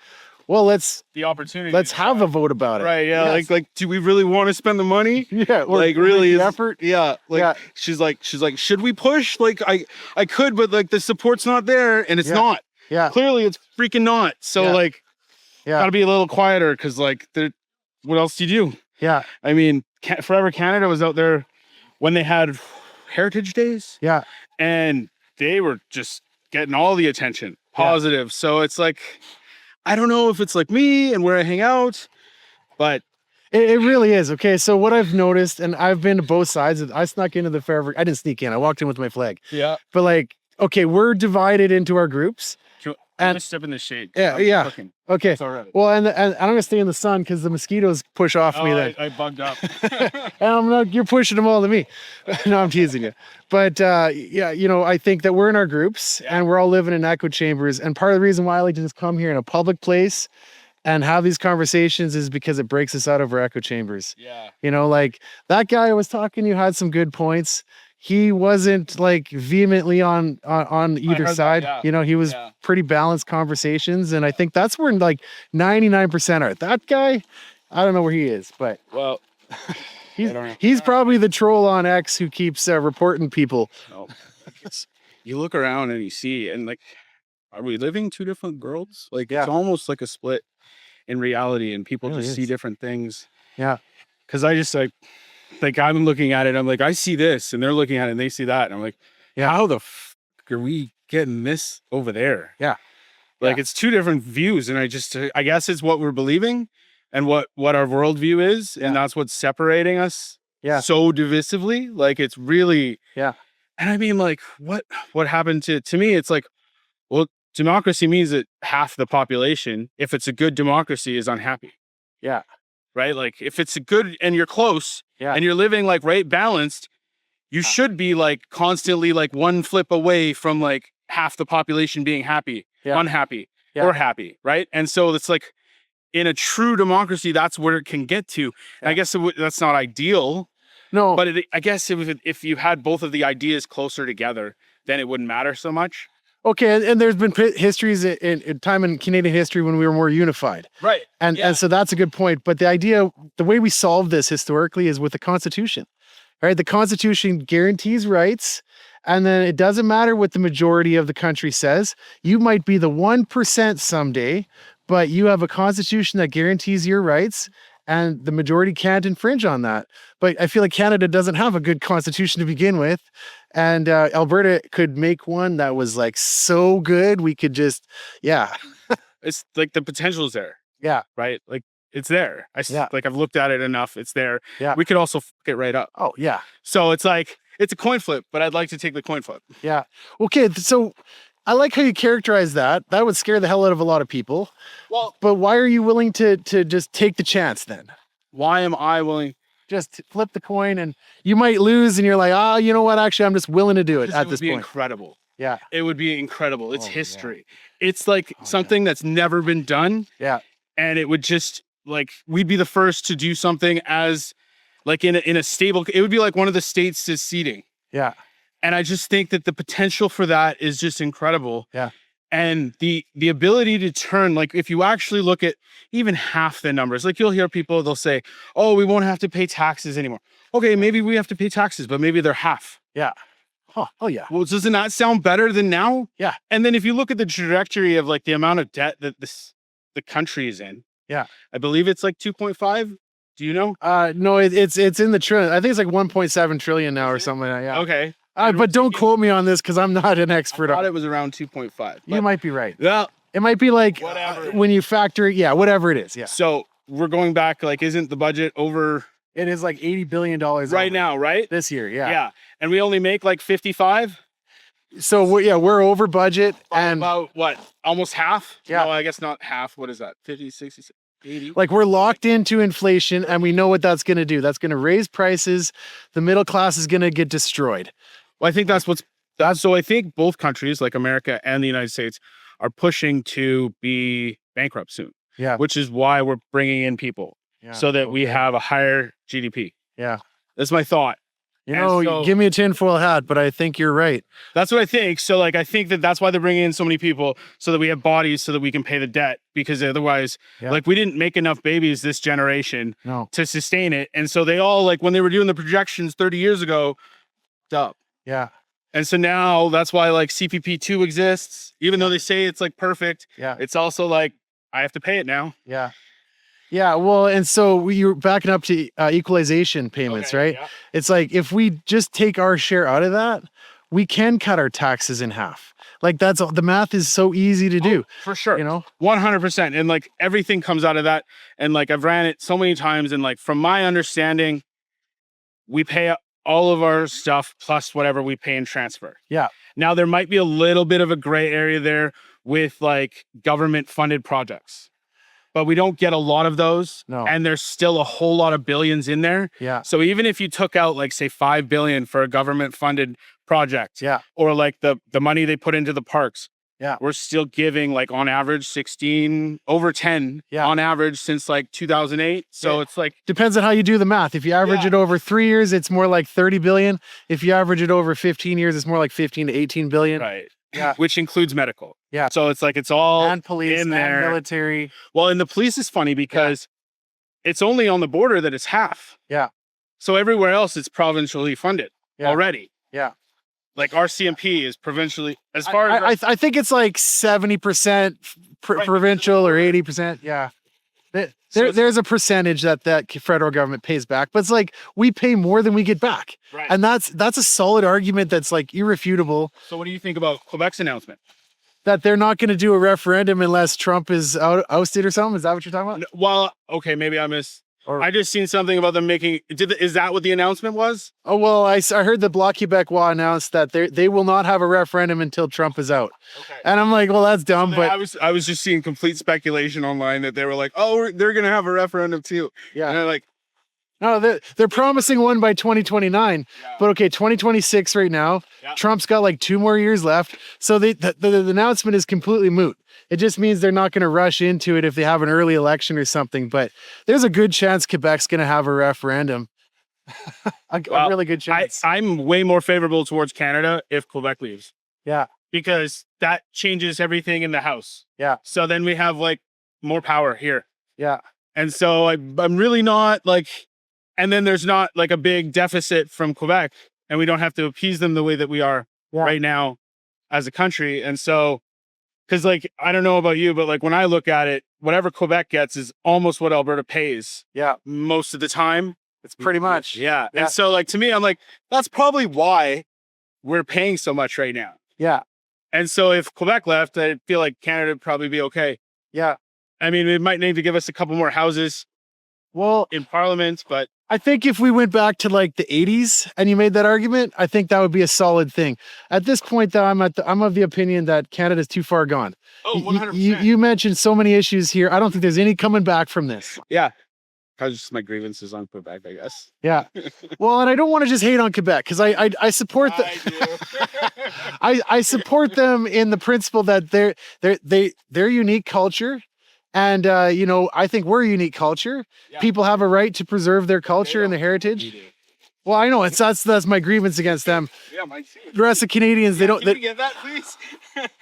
Speaker 2: well, let's
Speaker 1: the opportunity.
Speaker 2: have a vote about it.
Speaker 1: Right, yeah.
Speaker 2: Yes.
Speaker 1: Like, do we really want to spend the money?
Speaker 2: Yeah, or
Speaker 1: Like,
Speaker 2: make
Speaker 1: really
Speaker 2: the
Speaker 1: is
Speaker 2: effort.
Speaker 1: Yeah, like
Speaker 2: Yeah.
Speaker 1: she's like, should we push? Like, I could, but like the support's not there, and it's
Speaker 2: Yeah.
Speaker 1: not.
Speaker 2: Yeah,
Speaker 1: Clearly, it's freaking not. So
Speaker 2: Yeah.
Speaker 1: like,
Speaker 2: Yeah.
Speaker 1: gotta be a little quieter, because like, what else do you do?
Speaker 2: yeah,
Speaker 1: I mean, Forever Canada was out there when they had Heritage Days,
Speaker 2: yeah.
Speaker 1: and they were just getting all the attention, positive. So it's like, I don't know if it's like me and where I hang out, but
Speaker 2: It really is. Okay, so what I've noticed, and I've been to both sides. I snuck into the Forever. I didn't sneak in. I walked in with my flag.
Speaker 1: yeah.
Speaker 2: But like, okay, we're divided into our groups.
Speaker 1: And step in the shade.
Speaker 2: Yeah,
Speaker 1: I'm
Speaker 2: yeah.
Speaker 1: cooking.
Speaker 2: Okay.
Speaker 1: It's all right.
Speaker 2: Well, and I'm gonna stay in the sun because the mosquitoes push off me. Then
Speaker 1: I bugged up.
Speaker 2: and I'm not. You're pushing them all to me. No, I'm teasing you. But yeah, you know, I think that we're in our groups and we're all living in echo chambers. And part of the reason why I like to just come here in a public place and have these conversations is because it breaks us out of our echo chambers.
Speaker 1: Yeah.
Speaker 2: You know, like that guy I was talking to had some good points. He wasn't like vehemently on either
Speaker 1: heard that,
Speaker 2: side.
Speaker 1: yeah.
Speaker 2: You know, he was
Speaker 1: Yeah.
Speaker 2: pretty balanced conversations. And I think that's where like 99% are. That guy, I don't know where he is, but
Speaker 1: Well,
Speaker 2: he's,
Speaker 1: don't know.
Speaker 2: he's probably the troll on X who keeps reporting people.
Speaker 1: no. You look around and you see, and like, are we living two different worlds? Like,
Speaker 2: Yeah.
Speaker 1: it's almost like a split in reality, and people
Speaker 2: It really
Speaker 1: just see
Speaker 2: is.
Speaker 1: different things.
Speaker 2: Yeah.
Speaker 1: Because I just like I'm looking at it, I'm like, I see this, and they're looking at it, and they see that, and I'm like,
Speaker 2: Yeah.
Speaker 1: how the f are we getting this over there?
Speaker 2: Yeah.
Speaker 1: Like, it's two different views, and I guess it's what we're believing, and what our worldview is,
Speaker 2: Yeah.
Speaker 1: and that's what's separating us.
Speaker 2: Yeah.
Speaker 1: So divisively, like, it's really.
Speaker 2: Yeah.
Speaker 1: And I mean, like, what happened to me? It's like, well, democracy means that half the population, if it's a good democracy, is unhappy.
Speaker 2: Yeah.
Speaker 1: Right? Like, if it's a good and you're close,
Speaker 2: Yeah.
Speaker 1: and you're living like right balanced, you should be like constantly like one flip away from like half the population being happy,
Speaker 2: Yeah.
Speaker 1: unhappy,
Speaker 2: Yeah.
Speaker 1: or happy, right? And so it's like, in a true democracy, that's where it can get to. And I guess that's not ideal,
Speaker 2: No,
Speaker 1: but I guess if you had both of the ideas closer together, then it wouldn't matter so much.
Speaker 2: okay. And there's been histories in time in Canadian history when we were more unified.
Speaker 1: Right.
Speaker 2: And so that's a good point. But the way we solve this historically is with the Constitution, right? The Constitution guarantees rights. And then it doesn't matter what the majority of the country says. You might be the 1% someday, but you have a constitution that guarantees your rights, and the majority can't infringe on that. But I feel like Canada doesn't have a good constitution to begin with. And Alberta could make one that was like so good. We could just, yeah.
Speaker 1: It's like the potential's there,
Speaker 2: Yeah.
Speaker 1: right? Like, it's there.
Speaker 2: Yeah.
Speaker 1: Like, I've looked at it enough. It's there.
Speaker 2: Yeah.
Speaker 1: We could also fuck it right up.
Speaker 2: Oh, yeah.
Speaker 1: So it's like, it's a coin flip, but I'd like to take the coin flip.
Speaker 2: Yeah. Okay. So I like how you characterize that. That would scare the hell out of a lot of people.
Speaker 1: Well,
Speaker 2: But why are you willing to just take the chance then?
Speaker 1: why am I willing?
Speaker 2: Just flip the coin and you might lose and you're like, oh, you know what? Actually, I'm just willing to do it
Speaker 1: This
Speaker 2: at
Speaker 1: would
Speaker 2: this
Speaker 1: be
Speaker 2: point.
Speaker 1: incredible.
Speaker 2: Yeah.
Speaker 1: It would be incredible. It's
Speaker 2: Oh, yeah.
Speaker 1: history. It's like something that's never been done.
Speaker 2: Yeah.
Speaker 1: And it would just like, we'd be the first to do something as like in a stable, it would be like one of the states seceding.
Speaker 2: Yeah.
Speaker 1: And I just think that the potential for that is just incredible.
Speaker 2: Yeah.
Speaker 1: And the ability to turn, like, if you actually look at even half the numbers, like, you'll hear people, they'll say, oh, we won't have to pay taxes anymore. Okay, maybe we have to pay taxes, but maybe they're half.
Speaker 2: Yeah. Oh, yeah.
Speaker 1: Well, doesn't that sound better than now?
Speaker 2: Yeah.
Speaker 1: And then if you look at the trajectory of like the amount of debt that the country is in.
Speaker 2: Yeah.
Speaker 1: I believe it's like 2.5. Do you know?
Speaker 2: No, it's in the trillion. I think it's like 1.7 trillion now or something like that. Yeah.
Speaker 1: Okay.
Speaker 2: But don't quote me on this because I'm not an
Speaker 1: I
Speaker 2: expert
Speaker 1: thought
Speaker 2: on it.
Speaker 1: it was around 2.5.
Speaker 2: You might be right.
Speaker 1: Well,
Speaker 2: It might be like
Speaker 1: Whatever.
Speaker 2: when you factor it. Yeah, whatever it is. Yeah.
Speaker 1: so we're going back, like, isn't the budget over
Speaker 2: It is like $80 billion
Speaker 1: right now, right?
Speaker 2: this year. Yeah.
Speaker 1: Yeah. And we only make like 55?
Speaker 2: So we're over budget and
Speaker 1: About what? Almost half?
Speaker 2: Yeah.
Speaker 1: No, I guess not half. What is that? 50, 60, 80?
Speaker 2: like we're locked into inflation and we know what that's going to do. That's going to raise prices. The middle class is going to get destroyed.
Speaker 1: Well, I think so I think both countries, like America and the United States, are pushing to be bankrupt soon,
Speaker 2: Yeah.
Speaker 1: which is why we're bringing in people
Speaker 2: Yeah.
Speaker 1: so that we
Speaker 2: Okay.
Speaker 1: have a higher GDP.
Speaker 2: Yeah.
Speaker 1: That's my thought.
Speaker 2: You
Speaker 1: And
Speaker 2: know,
Speaker 1: so-
Speaker 2: give me a tinfoil hat, but I think you're right.
Speaker 1: That's what I think. So like, I think that that's why they're bringing in so many people so that we have bodies so that we can pay the debt, because otherwise,
Speaker 2: Yeah.
Speaker 1: like, we didn't make enough babies this generation
Speaker 2: No.
Speaker 1: to sustain it. And so they all, like, when they were doing the projections 30 years ago, up.
Speaker 2: Yeah.
Speaker 1: And so now that's why like CPP2 exists, even though they say it's like perfect.
Speaker 2: Yeah.
Speaker 1: It's also like, I have to pay it now.
Speaker 2: Yeah. Yeah. Well, and so you're backing up to equalization payments,
Speaker 1: Okay,
Speaker 2: right?
Speaker 1: yeah.
Speaker 2: It's like if we just take our share out of that, we can cut our taxes in half. Like that's the math is so easy to do,
Speaker 1: For sure.
Speaker 2: you know?
Speaker 1: 100%. And like everything comes out of that. And like I've ran it so many times. And like from my understanding, we pay all of our stuff plus whatever we pay in transfer.
Speaker 2: Yeah.
Speaker 1: Now there might be a little bit of a gray area there with like government funded projects, but we don't get a lot of those.
Speaker 2: No.
Speaker 1: And there's still a whole lot of billions in there.
Speaker 2: Yeah.
Speaker 1: So even if you took out like say 5 billion for a government funded project,
Speaker 2: Yeah.
Speaker 1: or like the money they put into the parks,
Speaker 2: Yeah.
Speaker 1: we're still giving like on average 16 over 10
Speaker 2: Yeah.
Speaker 1: on average since like 2008. So
Speaker 2: Yeah.
Speaker 1: it's like,
Speaker 2: Depends on how you do the math. If you average
Speaker 1: Yeah.
Speaker 2: it over 3 years, it's more like 30 billion. If you average it over 15 years, it's more like 15 to 18 billion.
Speaker 1: right.
Speaker 2: Yeah.
Speaker 1: Which includes medical.
Speaker 2: Yeah.
Speaker 1: So it's like, it's all
Speaker 2: And police
Speaker 1: in
Speaker 2: and
Speaker 1: there.
Speaker 2: military.
Speaker 1: Well, and the police is funny because it's only on the border that it's half.
Speaker 2: Yeah.
Speaker 1: So everywhere else it's provincially funded
Speaker 2: Yeah.
Speaker 1: already.
Speaker 2: Yeah.
Speaker 1: Like our CMP is provincially, as far as
Speaker 2: I think it's like 70%
Speaker 1: Right.
Speaker 2: provincial or 80%. Yeah. There's a percentage that federal government pays back, but it's like we pay more than we get back.
Speaker 1: right.
Speaker 2: And that's a solid argument that's like irrefutable
Speaker 1: So what do you think about Quebec's announcement?
Speaker 2: that they're not going to do a referendum unless Trump is ousted or something. Is that what you're talking about?
Speaker 1: Well, okay, maybe I missed.
Speaker 2: Or-
Speaker 1: I just seen something about them making. Is that what the announcement was?
Speaker 2: Oh, well, I heard the Bloc Québécois announced that they will not have a referendum until Trump is out.
Speaker 1: Okay.
Speaker 2: And I'm like, well, that's dumb, but
Speaker 1: I was just seeing complete speculation online that they were like, oh, they're gonna have a referendum too.
Speaker 2: yeah.
Speaker 1: And I'm like,
Speaker 2: No, they're promising one by 2029, but okay, 2026 right now.
Speaker 1: Yeah.
Speaker 2: Trump's got like 2 more years left, so the announcement is completely moot. It just means they're not going to rush into it if they have an early election or something. But there's a good chance Quebec's going to have a referendum. a
Speaker 1: Well,
Speaker 2: really good chance.
Speaker 1: I'm way more favorable towards Canada if Quebec leaves.
Speaker 2: Yeah.
Speaker 1: Because that changes everything in the House.
Speaker 2: Yeah.
Speaker 1: So then we have like more power here.
Speaker 2: Yeah.
Speaker 1: And so I'm really not like, and then there's not like a big deficit from Quebec, and we don't have to appease them the way that we are
Speaker 2: Yeah.
Speaker 1: right now as a country. And so, because like, I don't know about you, but like when I look at it, whatever Quebec gets is almost what Alberta pays
Speaker 2: Yeah.
Speaker 1: most of the time.
Speaker 2: It's pretty much.
Speaker 1: Yeah.
Speaker 2: Yeah.
Speaker 1: And so like to me, I'm like, that's probably why we're paying so much right now.
Speaker 2: Yeah.
Speaker 1: And so if Quebec left, I feel like Canada would probably be okay.
Speaker 2: Yeah.
Speaker 1: I mean, it might need to give us a couple more houses
Speaker 2: Well,
Speaker 1: in Parliament, but
Speaker 2: I think if we went back to like the 80s and you made that argument, I think that would be a solid thing. At this point, though, I'm of the opinion that Canada's too far gone. You mentioned so many issues here. I don't think there's any coming back from this.
Speaker 1: Yeah. Because just my grievances on Quebec, I guess.
Speaker 2: Yeah. Well, and I don't want to just hate on Quebec because I support the I support them in the principle that they're unique culture. And you know, I think we're a unique culture.
Speaker 1: Yeah.
Speaker 2: People have a right to preserve their culture and their heritage. Well, I know that's my grievance against them.
Speaker 1: Yeah, mine too.
Speaker 2: The rest of Canadians, they don't.
Speaker 1: Can we get that, please?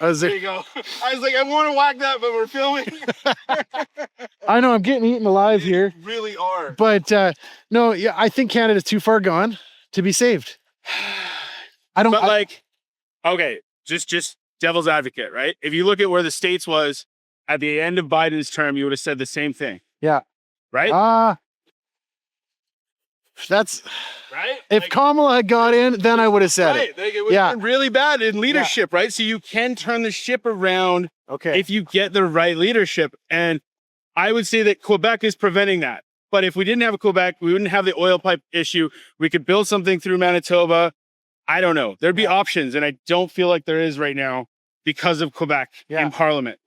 Speaker 2: There
Speaker 1: There you go. I was like, I want to whack that, but we're filming.
Speaker 2: I know I'm getting eaten alive here,
Speaker 1: You really are.
Speaker 2: but no, yeah, I think Canada's too far gone to be saved. I don't.
Speaker 1: But
Speaker 2: I-
Speaker 1: like, okay, just devil's advocate, right? If you look at where the States was at the end of Biden's term, you would have said the same thing.
Speaker 2: Yeah.
Speaker 1: Right?
Speaker 2: That's
Speaker 1: Right?
Speaker 2: if Kamala had got in, then I would have said
Speaker 1: right.
Speaker 2: it.
Speaker 1: Like, it would
Speaker 2: Yeah.
Speaker 1: have been really bad in leadership, right? So you can turn the ship around
Speaker 2: Okay.
Speaker 1: if you get the right leadership. And I would say that Quebec is preventing that. But if we didn't have a Quebec, we wouldn't have the oil pipe issue. We could build something through Manitoba. I don't know. There'd be options. And I don't feel like there is right now because of Quebec
Speaker 2: Yeah.
Speaker 1: in Parliament.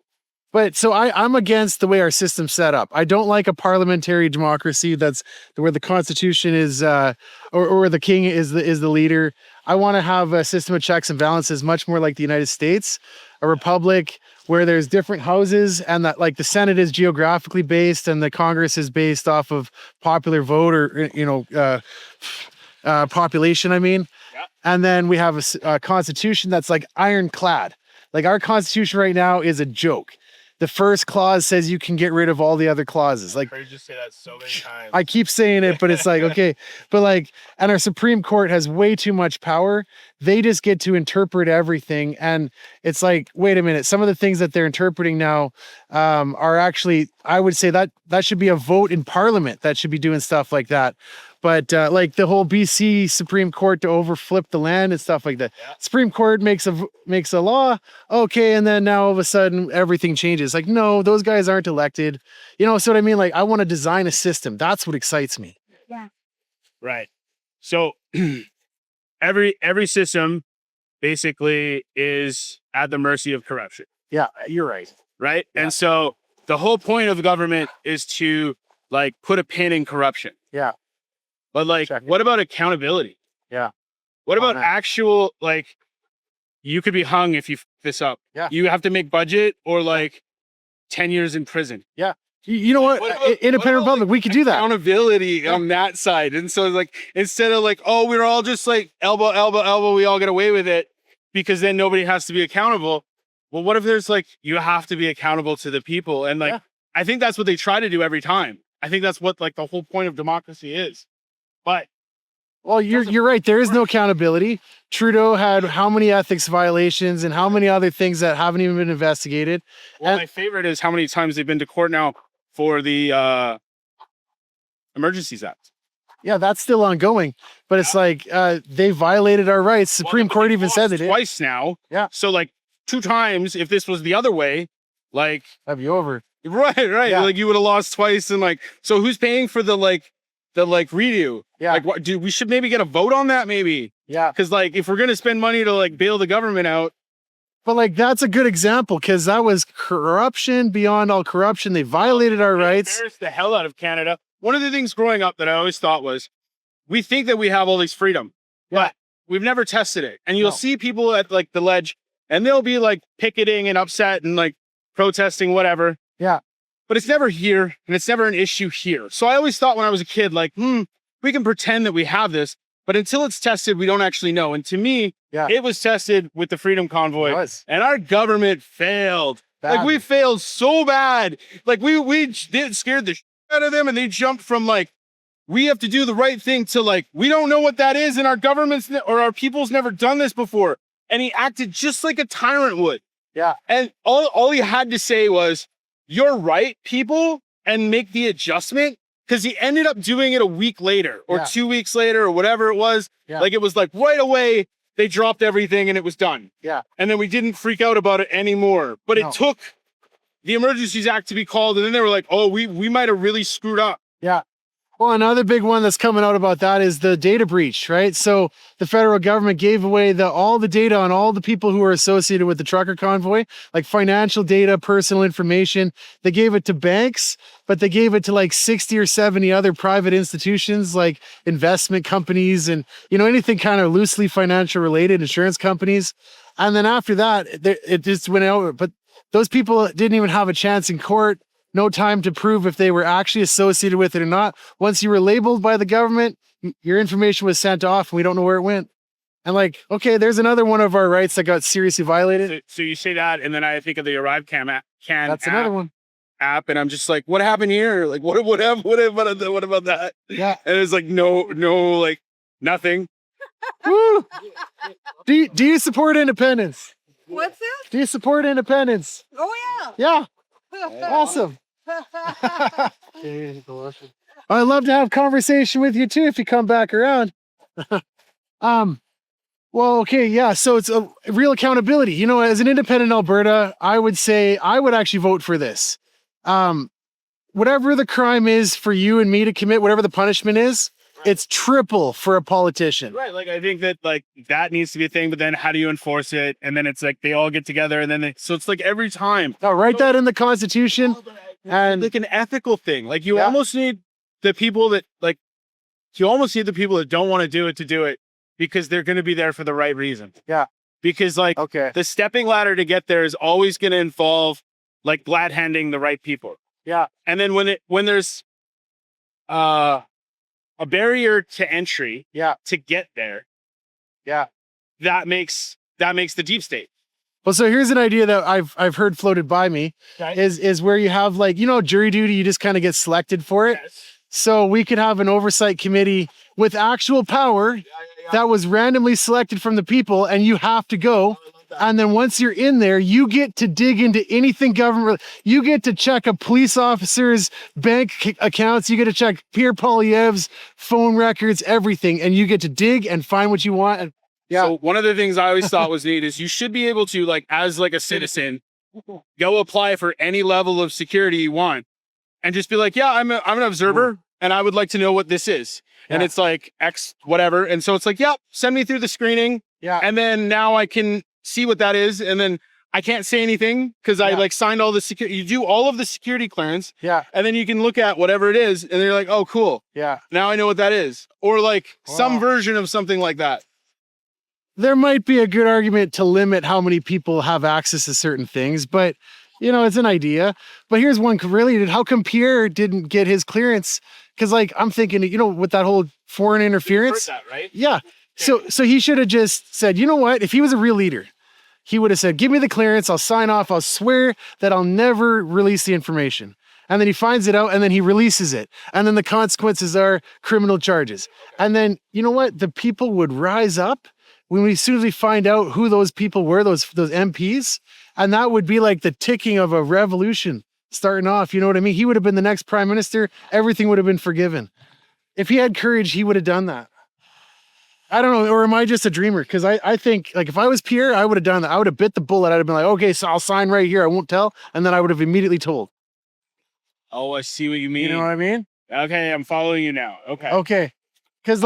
Speaker 2: But so I'm against the way our system's set up. I don't like a parliamentary democracy that's where the Constitution is, or the king is the leader. I want to have a system of checks and balances, much more like the United States, a republic where there's different houses, and that like the Senate is geographically based and the Congress is based off of popular vote, or population, I mean.
Speaker 1: Yeah.
Speaker 2: And then we have a constitution that's like ironclad. Like our constitution right now is a joke. The first clause says you can get rid of all the other clauses. Like,
Speaker 1: I heard you say that so many times.
Speaker 2: I keep saying it, but it's like, okay, but like, and our Supreme Court has way too much power. They just get to interpret everything. And it's like, wait a minute, some of the things that they're interpreting now are actually, I would say that should be a vote in Parliament that should be doing stuff like that. But like the whole BC Supreme Court to overflip the land and stuff like that.
Speaker 1: Yeah.
Speaker 2: Supreme Court makes a law, okay, and then now all of a sudden everything changes. Like, no, those guys aren't elected. You know, so what I mean? Like, I want to design a system. That's what excites me.
Speaker 1: Right. So every system basically is at the mercy of corruption.
Speaker 2: Yeah, you're right.
Speaker 1: Right.
Speaker 2: Yeah.
Speaker 1: And so the whole point of the government is to like put a pin in corruption.
Speaker 2: Yeah.
Speaker 1: But like,
Speaker 2: Check it.
Speaker 1: what about accountability?
Speaker 2: Yeah.
Speaker 1: What about
Speaker 2: man.
Speaker 1: actual, like, you could be hung if you f this up.
Speaker 2: Yeah.
Speaker 1: You have to make budget or like 10 years in prison.
Speaker 2: You know what?
Speaker 1: What about-
Speaker 2: Independent
Speaker 1: what about,
Speaker 2: Republic, we could do that.
Speaker 1: Accountability on that side. And so like, instead of like, oh, we're all just like elbow, we all get away with it because then nobody has to be accountable. Well, what if there's like, you have to be accountable to the people? And like,
Speaker 2: Yeah.
Speaker 1: I think that's what they try to do every time. I think that's what like the whole point of democracy is. But
Speaker 2: Well, you're right. There is no accountability. Trudeau had how many ethics violations and how many other things that haven't even been investigated.
Speaker 1: well,
Speaker 2: And-
Speaker 1: my favorite is how many times they've been to court now for the Emergencies Act.
Speaker 2: Yeah, that's still ongoing. But it's like they violated our rights. Supreme
Speaker 1: Well,
Speaker 2: Court
Speaker 1: they
Speaker 2: even said
Speaker 1: lost
Speaker 2: they did.
Speaker 1: twice now.
Speaker 2: Yeah.
Speaker 1: So like 2 times, if this was the other way, like
Speaker 2: Have you over?
Speaker 1: right,
Speaker 2: Yeah.
Speaker 1: like you would have lost twice, and like so who's paying for the redo?
Speaker 2: Yeah.
Speaker 1: Like what? Dude, we should maybe get a vote on that, maybe,
Speaker 2: Yeah.
Speaker 1: because like if we're gonna spend money to like bail the government out,
Speaker 2: But like that's a good example because that was corruption beyond all corruption. They violated our
Speaker 1: it
Speaker 2: rights.
Speaker 1: embarrassed the hell out of Canada. One of the things growing up that I always thought was, we think that we have all this freedom, but we've never tested it. And you'll
Speaker 2: No.
Speaker 1: see people at like the ledge, and they'll be like picketing and upset and like protesting, whatever.
Speaker 2: Yeah.
Speaker 1: But it's never here, and it's never an issue here. So I always thought when I was a kid, like, we can pretend that we have this, but until it's tested, we don't actually know. And to me,
Speaker 2: Yeah.
Speaker 1: it was tested with the Freedom Convoy,
Speaker 2: It was.
Speaker 1: and our government failed. Like we
Speaker 2: Badly.
Speaker 1: failed so bad. Like we did scared the shit out of them, and they jumped from like, we have to do the right thing to like, we don't know what that is, and our government's or our people's never done this before. And he acted just like a tyrant would.
Speaker 2: Yeah.
Speaker 1: And all he had to say was, "You're right, people," and make the adjustment. Because he ended up doing it a week later or
Speaker 2: Yeah.
Speaker 1: 2 weeks later or whatever it was.
Speaker 2: Yeah.
Speaker 1: Like it was like right away, they dropped everything and it was done.
Speaker 2: Yeah.
Speaker 1: And then we didn't freak out about it anymore. But
Speaker 2: No.
Speaker 1: it took the Emergencies Act to be called, and then they were like, oh, we might have really screwed up.
Speaker 2: Yeah. Well, another big one that's coming out about that is the data breach, right? So the federal government gave away all the data on all the people who were associated with the trucker convoy, like financial data, personal information. They gave it to banks, but they gave it to like 60 or 70 other private institutions, like investment companies and, you know, anything kind of loosely financial related, insurance companies. And then after that, it just went out. But those people didn't even have a chance in court. No time to prove if they were actually associated with it or not. Once you were labeled by the government, your information was sent off and we don't know where it went. And like, okay, there's another one of our rights that got seriously violated.
Speaker 1: So you say that, and then I think of the Arrive
Speaker 2: That's another one.
Speaker 1: app, and I'm just like, what happened here? Like, what about that?
Speaker 2: Yeah.
Speaker 1: And it's like, no, like nothing.
Speaker 2: Woo! Do you support independence?
Speaker 8: What's this?
Speaker 2: Do you support independence?
Speaker 8: Oh
Speaker 2: Yeah.
Speaker 8: yeah.
Speaker 2: Awesome. I'd love to have conversation with you too if you come back around. Well, okay, yeah. So it's a real accountability. You know, as an independent Alberta, I would say I would actually vote for this. Whatever the crime is for you and me to commit, whatever the punishment is, it's triple for a politician.
Speaker 1: Right. Like, I think that like that needs to be a thing, but then how do you enforce it? And then it's like they all get together, and then so it's like every time.
Speaker 2: Now, write that in the Constitution.
Speaker 1: And like an ethical thing. Like you
Speaker 2: Yeah.
Speaker 1: almost need the people that don't want to do it because they're going to be there for the right reason.
Speaker 2: Yeah.
Speaker 1: Because like
Speaker 2: Okay.
Speaker 1: the stepping ladder to get there is always going to involve like glad handing the right people.
Speaker 2: Yeah.
Speaker 1: And then when there's a barrier to entry
Speaker 2: Yeah.
Speaker 1: to get there.
Speaker 2: Yeah.
Speaker 1: That makes the deep state.
Speaker 2: Well, so here's an idea that I've heard floated by me
Speaker 1: Okay.
Speaker 2: is where you have like, jury duty, you just kind of get selected for it.
Speaker 1: Yes.
Speaker 2: So we could have an oversight committee with actual power that was randomly selected from the people, and you have to go. And then once you're in there, you get to dig into anything government. You get to check a police officer's bank accounts. You get to check Pierre Poilievre's phone records, everything. And you get to dig and find what you want. And
Speaker 1: So one of the things I always thought was neat is you should be able to, like, as like a citizen, go apply for any level of security you want, and just be like, yeah, I'm an observer, and I would like to know what this is. And
Speaker 2: Yeah.
Speaker 1: it's like X whatever, and so it's like, yeah, send me through the screening,
Speaker 2: yeah.
Speaker 1: and then now I can see what that is, and then I can't say anything because I
Speaker 2: Yeah.
Speaker 1: like signed all the security. You do all of the security clearance,
Speaker 2: Yeah.
Speaker 1: and then you can look at whatever it is, and then you're like, oh, cool,
Speaker 2: Yeah.
Speaker 1: now I know what that is, or like some
Speaker 2: Wow.
Speaker 1: version of something like that.
Speaker 2: There might be a good argument to limit how many people have access to certain things, but it's an idea. But here's one related. How come Pierre didn't get his clearance? Because like I'm thinking, with that whole foreign interference.
Speaker 1: Heard that, right?
Speaker 2: Yeah. So he should have just said, you know what? If he was a real leader, he would have said, give me the clearance, I'll sign off, I'll swear that I'll never release the information. And then he finds it out and then he releases it. And then the consequences are criminal charges. And then, you know what? The people would rise up as soon as we find out who those people were, those MPs, and that would be like the ticking of a revolution starting off. You know what I mean? He would have been the next prime minister. Everything would have been forgiven. If he had courage, he would have done that. I don't know, or am I just a dreamer? Because I think, like, if I was Pierre, I would have done that. I would have bit the bullet. I'd have been like, okay, so I'll sign right here. I won't tell. And then I would have immediately told.
Speaker 1: Oh, I see what you mean.
Speaker 2: You know what I mean?
Speaker 1: Okay, I'm following you now. Okay.
Speaker 2: Okay. Because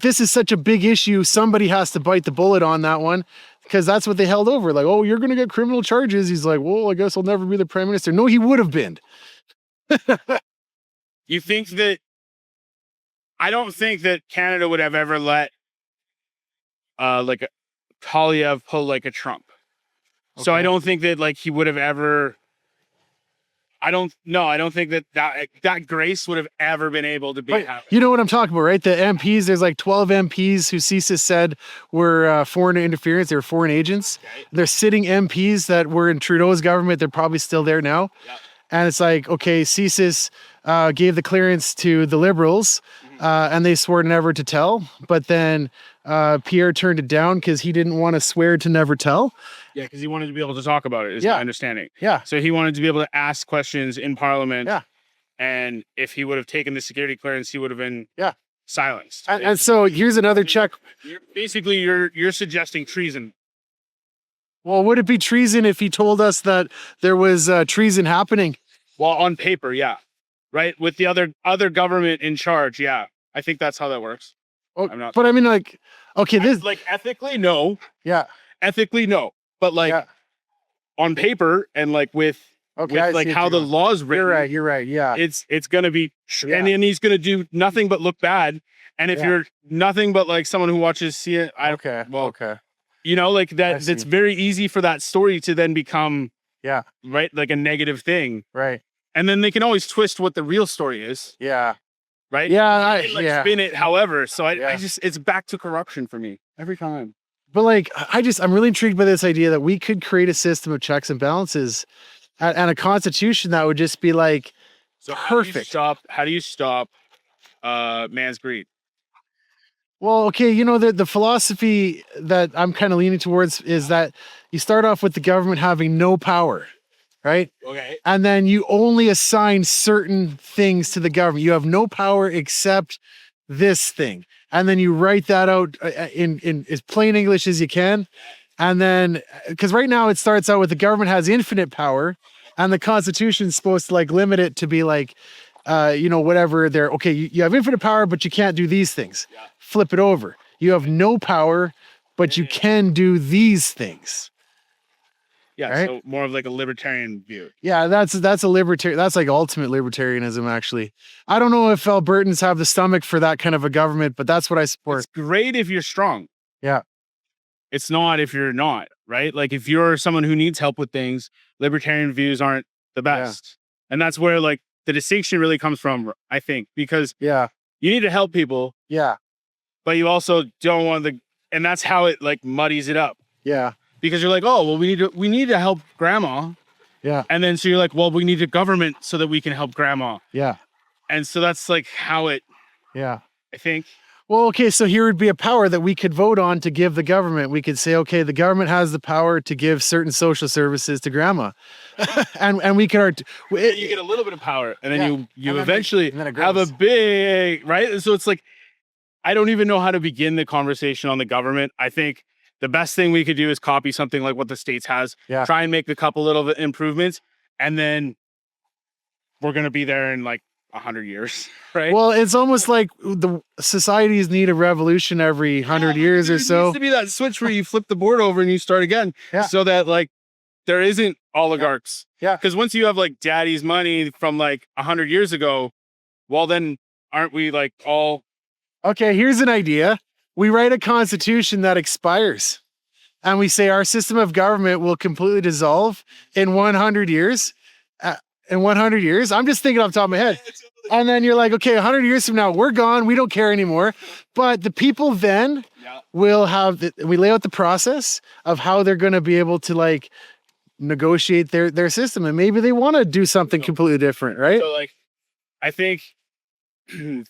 Speaker 2: this is such a big issue. Somebody has to bite the bullet on that one. Because that's what they held over. Like, oh, you're going to get criminal charges. He's like, well, I guess I'll never be the prime minister. No, he would have been.
Speaker 1: You think that... I don't think that Canada would have ever let like a Polyev pull like a Trump. So I don't think that like he would have ever... I don't think that grace would have ever been able to be.
Speaker 2: Right. You know what I'm talking about, right? The MPs, there's like 12 MPs who CISA said were foreign interference. They were foreign agents.
Speaker 1: Okay.
Speaker 2: They're sitting MPs that were in Trudeau's government. They're probably still there now.
Speaker 1: Yeah.
Speaker 2: And it's like, okay, CISA gave the clearance to the Liberals and they swore never to tell. But then Pierre turned it down because he didn't want to swear to never tell.
Speaker 1: Yeah, because he wanted to be able to talk about it, is my understanding.
Speaker 2: Yeah.
Speaker 1: So he wanted to be able to ask questions in Parliament.
Speaker 2: Yeah.
Speaker 1: And if he would have taken the security clearance, he would have been silenced.
Speaker 2: And so here's another check.
Speaker 1: You're suggesting treason.
Speaker 2: Well, would it be treason if he told us that there was treason happening?
Speaker 1: Well, on paper, yeah. Right? With the other government in charge, yeah. I think that's how that works.
Speaker 2: Oh,
Speaker 1: I'm not...
Speaker 2: But I mean, like, okay, this...
Speaker 1: Like, ethically, no.
Speaker 2: Yeah.
Speaker 1: Ethically, no. But, like, on paper and, like, with like, how the law's written...
Speaker 2: You're right, yeah.
Speaker 1: It's going to be... And then he's going to do nothing but look bad. And if you're nothing but, like, someone who watches...
Speaker 2: Okay.
Speaker 1: You know, like, it's very easy for that story to then become...
Speaker 2: Yeah.
Speaker 1: Right? Like, a negative thing.
Speaker 2: Right.
Speaker 1: And then they can always twist what the real story is.
Speaker 2: Yeah.
Speaker 1: Right?
Speaker 2: Yeah.
Speaker 1: Spin it however. So I just, it's back to corruption for me every time.
Speaker 2: But like, I'm really intrigued by this idea that we could create a system of checks and balances and a constitution that would just be like, perfect.
Speaker 1: How do you stop man's greed?
Speaker 2: Well, okay, the philosophy that I'm kind of leaning towards is that you start off with the government having no power, right?
Speaker 1: Okay.
Speaker 2: And then you only assign certain things to the government. You have no power except this thing. And then you write that out in as plain English as you can. And then, because right now it starts out with the government has infinite power and the Constitution is supposed to like limit it to be like, whatever they're, okay, you have infinite power, but you can't do these things. Yeah. Flip it over. You have no power, but you can do these things.
Speaker 1: Yeah,
Speaker 2: right?
Speaker 1: So more of like a libertarian view.
Speaker 2: Yeah, that's a libertarian. That's like ultimate libertarianism, actually. I don't know if Albertans have the stomach for that kind of a government, but that's what I support.
Speaker 1: It's great if you're strong.
Speaker 2: Yeah.
Speaker 1: It's not if you're not, right? Like if you're someone who needs help with things, libertarian views aren't the best. Yeah. And that's where like the distinction really comes from, I think, because you need to help people,
Speaker 2: Yeah.
Speaker 1: but you also don't want and that's how it like muddies it up.
Speaker 2: Yeah.
Speaker 1: Because you're like, oh, well, we need to help grandma.
Speaker 2: Yeah.
Speaker 1: And then so you're like, well, we need a government so that we can help grandma.
Speaker 2: Yeah.
Speaker 1: And so that's like how it,
Speaker 2: Yeah.
Speaker 1: I think.
Speaker 2: Well, okay, so here would be a power that we could vote on to give the government. We could say, okay, the government has the power to give certain social services to grandma. and we could
Speaker 1: You get a little bit of power, and then
Speaker 2: Yeah.
Speaker 1: you
Speaker 2: And then
Speaker 1: eventually
Speaker 2: and then it
Speaker 1: have a
Speaker 2: grows.
Speaker 1: big, right? So it's like, I don't even know how to begin the conversation on the government. I think the best thing we could do is copy something like what the States has,
Speaker 2: Yeah.
Speaker 1: try and make a couple little bit improvements, and then we're going to be there in like 100 years, right?
Speaker 2: Well, it's almost like the societies need a revolution every 100 years or
Speaker 1: There
Speaker 2: so.
Speaker 1: needs to be that switch where you flip the board over and you start again,
Speaker 2: Yeah.
Speaker 1: so that like there isn't oligarchs.
Speaker 2: Yeah.
Speaker 1: Because once you have like daddy's money from like 100 years ago, well then aren't we like all
Speaker 2: Okay, here's an idea. We write a constitution that expires. And we say our system of government will completely dissolve in 100 years. In 100 years, I'm just thinking off the top of my head. And then you're like, okay, 100 years from now, we're gone. We don't care anymore. But the people then will have, we lay out the process of how they're going to be able to like negotiate their system. And maybe they want to do something completely different, right?
Speaker 1: So like, I think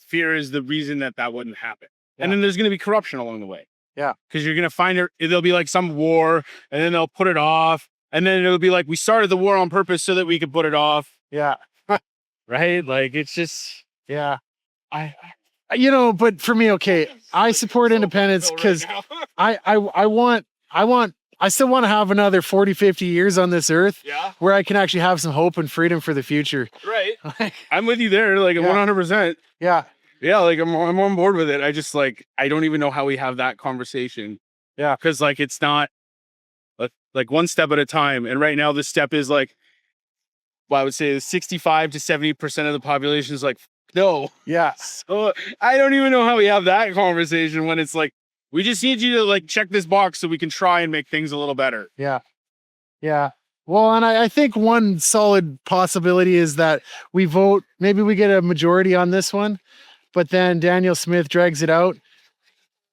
Speaker 1: fear is the reason that wouldn't happen.
Speaker 2: Yeah.
Speaker 1: And then there's going to be corruption along the way.
Speaker 2: Yeah.
Speaker 1: Because you're going to find there'll be like some war, and then they'll put it off. And then it'll be like, we started the war on purpose so that we could put it off.
Speaker 2: Yeah.
Speaker 1: Right? Like, it's just,
Speaker 2: Yeah.
Speaker 1: I
Speaker 2: But for me, okay, I support independence because I still want to have another 40, 50 years on this earth
Speaker 1: yeah.
Speaker 2: where I can actually have some hope and freedom for the future.
Speaker 1: Right. I'm with you there, like
Speaker 2: Yeah.
Speaker 1: 100%.
Speaker 2: Yeah.
Speaker 1: Yeah, like I'm on board with it. I just like, I don't even know how we have that conversation.
Speaker 2: Yeah.
Speaker 1: Because like, it's not like one step at a time. And right now, this step is like, well, I would say 65 to 70% of the population is like, no.
Speaker 2: Yeah.
Speaker 1: So I don't even know how we have that conversation when it's like, we just need you to like check this box so we can try and make things a little better.
Speaker 2: Yeah. Yeah. Well, and I think one solid possibility is that we vote, maybe we get a majority on this one, but then Daniel Smith drags it out.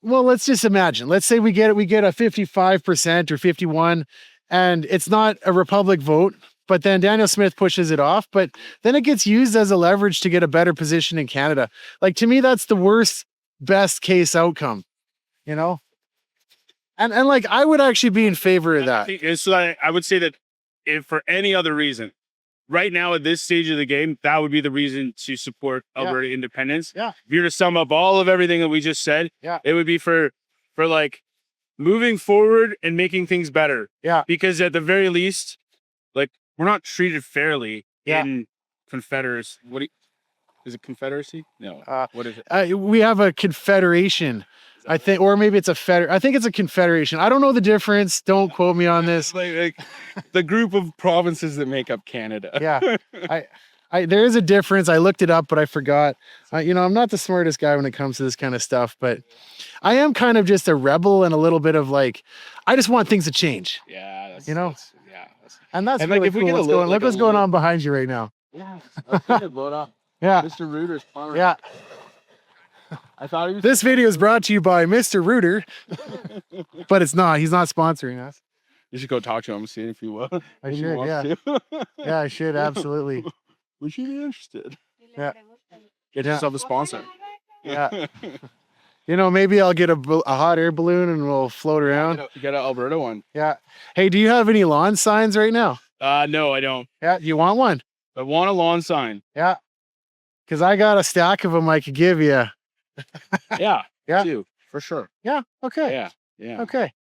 Speaker 2: Well, let's just imagine. Let's say we get a 55% or 51, and it's not a Republic vote, but then Daniel Smith pushes it off, but then it gets used as a leverage to get a better position in Canada. Like, to me, that's the worst, best case outcome, you know? And like, I would actually be in favor of that.
Speaker 1: So I would say that if for any other reason, right now at this stage of the game, that would be the reason to support Alberta independence.
Speaker 2: Yeah.
Speaker 1: If you were to sum up all of everything that we just said,
Speaker 2: Yeah.
Speaker 1: it would be for like moving forward and making things better.
Speaker 2: Yeah.
Speaker 1: Because at the very least, like, we're not treated fairly
Speaker 2: Yeah.
Speaker 1: in Confederacy. Is it Confederacy? No. What is it?
Speaker 2: We have a confederation, I think, or maybe it's I think it's a confederation. I don't know the difference. Don't quote me on this.
Speaker 1: Like the group of provinces that make up Canada.
Speaker 2: Yeah, there is a difference. I looked it up, but I forgot. I'm not the smartest guy when it comes to this kind of stuff, but I am kind of just a rebel and a little bit of like, I just want things to change.
Speaker 1: Yeah.
Speaker 2: You know? And that's
Speaker 1: And, like,
Speaker 2: really
Speaker 1: if we
Speaker 2: cool.
Speaker 1: get a
Speaker 2: What's
Speaker 1: little-
Speaker 2: going,
Speaker 1: like
Speaker 2: look
Speaker 1: a
Speaker 2: what's going
Speaker 1: little-
Speaker 2: on behind you right now.
Speaker 1: Yeah. That's blow it up.
Speaker 2: Yeah,
Speaker 1: Mr. Reuter's farm.
Speaker 2: yeah.
Speaker 1: I thought he was.
Speaker 2: This video is brought to you by Mr. Reuter, but it's not. He's not sponsoring us.
Speaker 1: You should go talk to him and see if he will.
Speaker 2: I should, yeah. Yeah, I should, absolutely.
Speaker 1: Would you be interested?
Speaker 2: Yeah.
Speaker 1: Get
Speaker 2: Yeah.
Speaker 1: yourself a sponsor.
Speaker 2: Yeah. Maybe I'll get a hot air balloon and we'll float around.
Speaker 1: Get an Alberta one.
Speaker 2: Yeah. Hey, do you have any lawn signs right now?
Speaker 1: No, I don't.
Speaker 2: Yeah. You want one?
Speaker 1: I want a lawn sign.
Speaker 2: Yeah. Because I got a stack of them I could give you.
Speaker 1: Yeah.
Speaker 2: Yeah.
Speaker 1: Too, for sure.
Speaker 2: Yeah. Okay.
Speaker 1: Yeah. Yeah.
Speaker 2: Okay.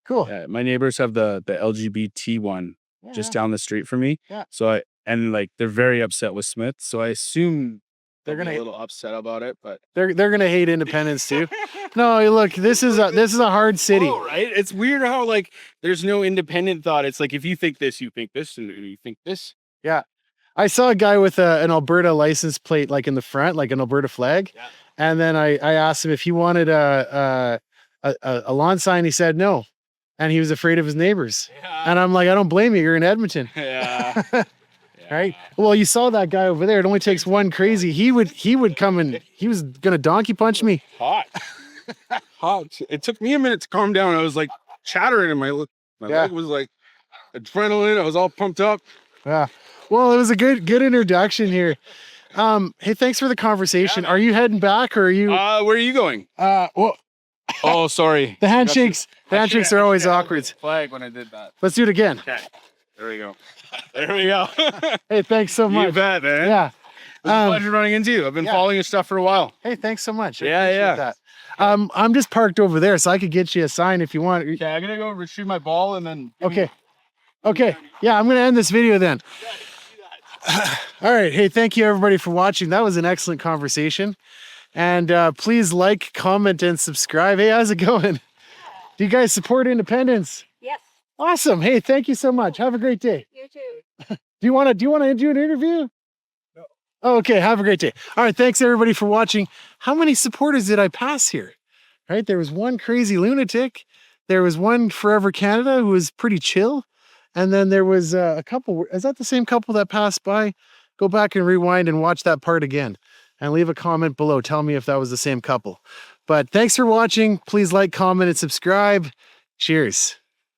Speaker 2: Cool.
Speaker 1: Yeah. My neighbors have the LGBT one just down the street from me.
Speaker 2: Yeah.
Speaker 1: So they're very upset with Smith. So I assume
Speaker 2: They're
Speaker 1: they'll be
Speaker 2: gonna
Speaker 1: a little upset about it, but
Speaker 2: they're gonna hate independence too. No, look, this is a hard city.
Speaker 1: Oh, right? It's weird how like there's no independent thought. It's like if you think this, you think this, and you think this.
Speaker 2: I saw a guy with an Alberta license plate, like in the front, like an Alberta flag.
Speaker 1: Yeah.
Speaker 2: And then I asked him if he wanted a lawn sign. He said no, and he was afraid of his neighbors.
Speaker 1: Yeah.
Speaker 2: And I'm like, I don't blame you. You're in Edmonton.
Speaker 1: Yeah. Yeah.
Speaker 2: Right. Well, you saw that guy over there. It only takes one crazy. He would come and he was gonna donkey punch me.
Speaker 1: Hot. Hot. It took me a minute to calm down. I was like chattering, and my
Speaker 2: Yeah.
Speaker 1: leg was like adrenaline. I was all pumped up.
Speaker 2: Yeah. Well, it was a good introduction here. Hey, thanks for the conversation. Are you heading back or are you?
Speaker 1: Where are you going?
Speaker 2: Well,
Speaker 1: Oh, sorry.
Speaker 2: the handshakes are always awkward.
Speaker 1: Flag when I did that.
Speaker 2: Let's do it again.
Speaker 1: Okay. There we go. There we go.
Speaker 2: Hey, thanks so
Speaker 1: You
Speaker 2: much.
Speaker 1: bet, man.
Speaker 2: Yeah.
Speaker 1: It was a pleasure running into you. I've been
Speaker 2: yeah.
Speaker 1: following your stuff for a while.
Speaker 2: Hey, thanks so much. I
Speaker 1: Yeah,
Speaker 2: appreciate
Speaker 1: yeah.
Speaker 2: that. I'm just parked over there, so I could get you a sign if you want.
Speaker 1: Okay, I'm gonna go retrieve my ball and then.
Speaker 2: Okay. Okay. Yeah, I'm gonna end this video then. All right. Hey, thank you everybody for watching. That was an excellent conversation. And please like, comment, and subscribe. Hey, how's it going? Do you guys support independence?
Speaker 8: Yes,
Speaker 2: Awesome. Hey, thank you so much. Have a great day.
Speaker 8: you too.
Speaker 2: Do you want to do an interview? No. Oh, okay. Have a great day. All right. Thanks everybody for watching. How many supporters did I pass here? Right. There was one crazy lunatic. There was one Forever Canada who was pretty chill. And then there was a couple. Is that the same couple that passed by? Go back and rewind and watch that part again and leave a comment below. Tell me if that was the same couple. But thanks for watching. Please like, comment, and subscribe. Cheers.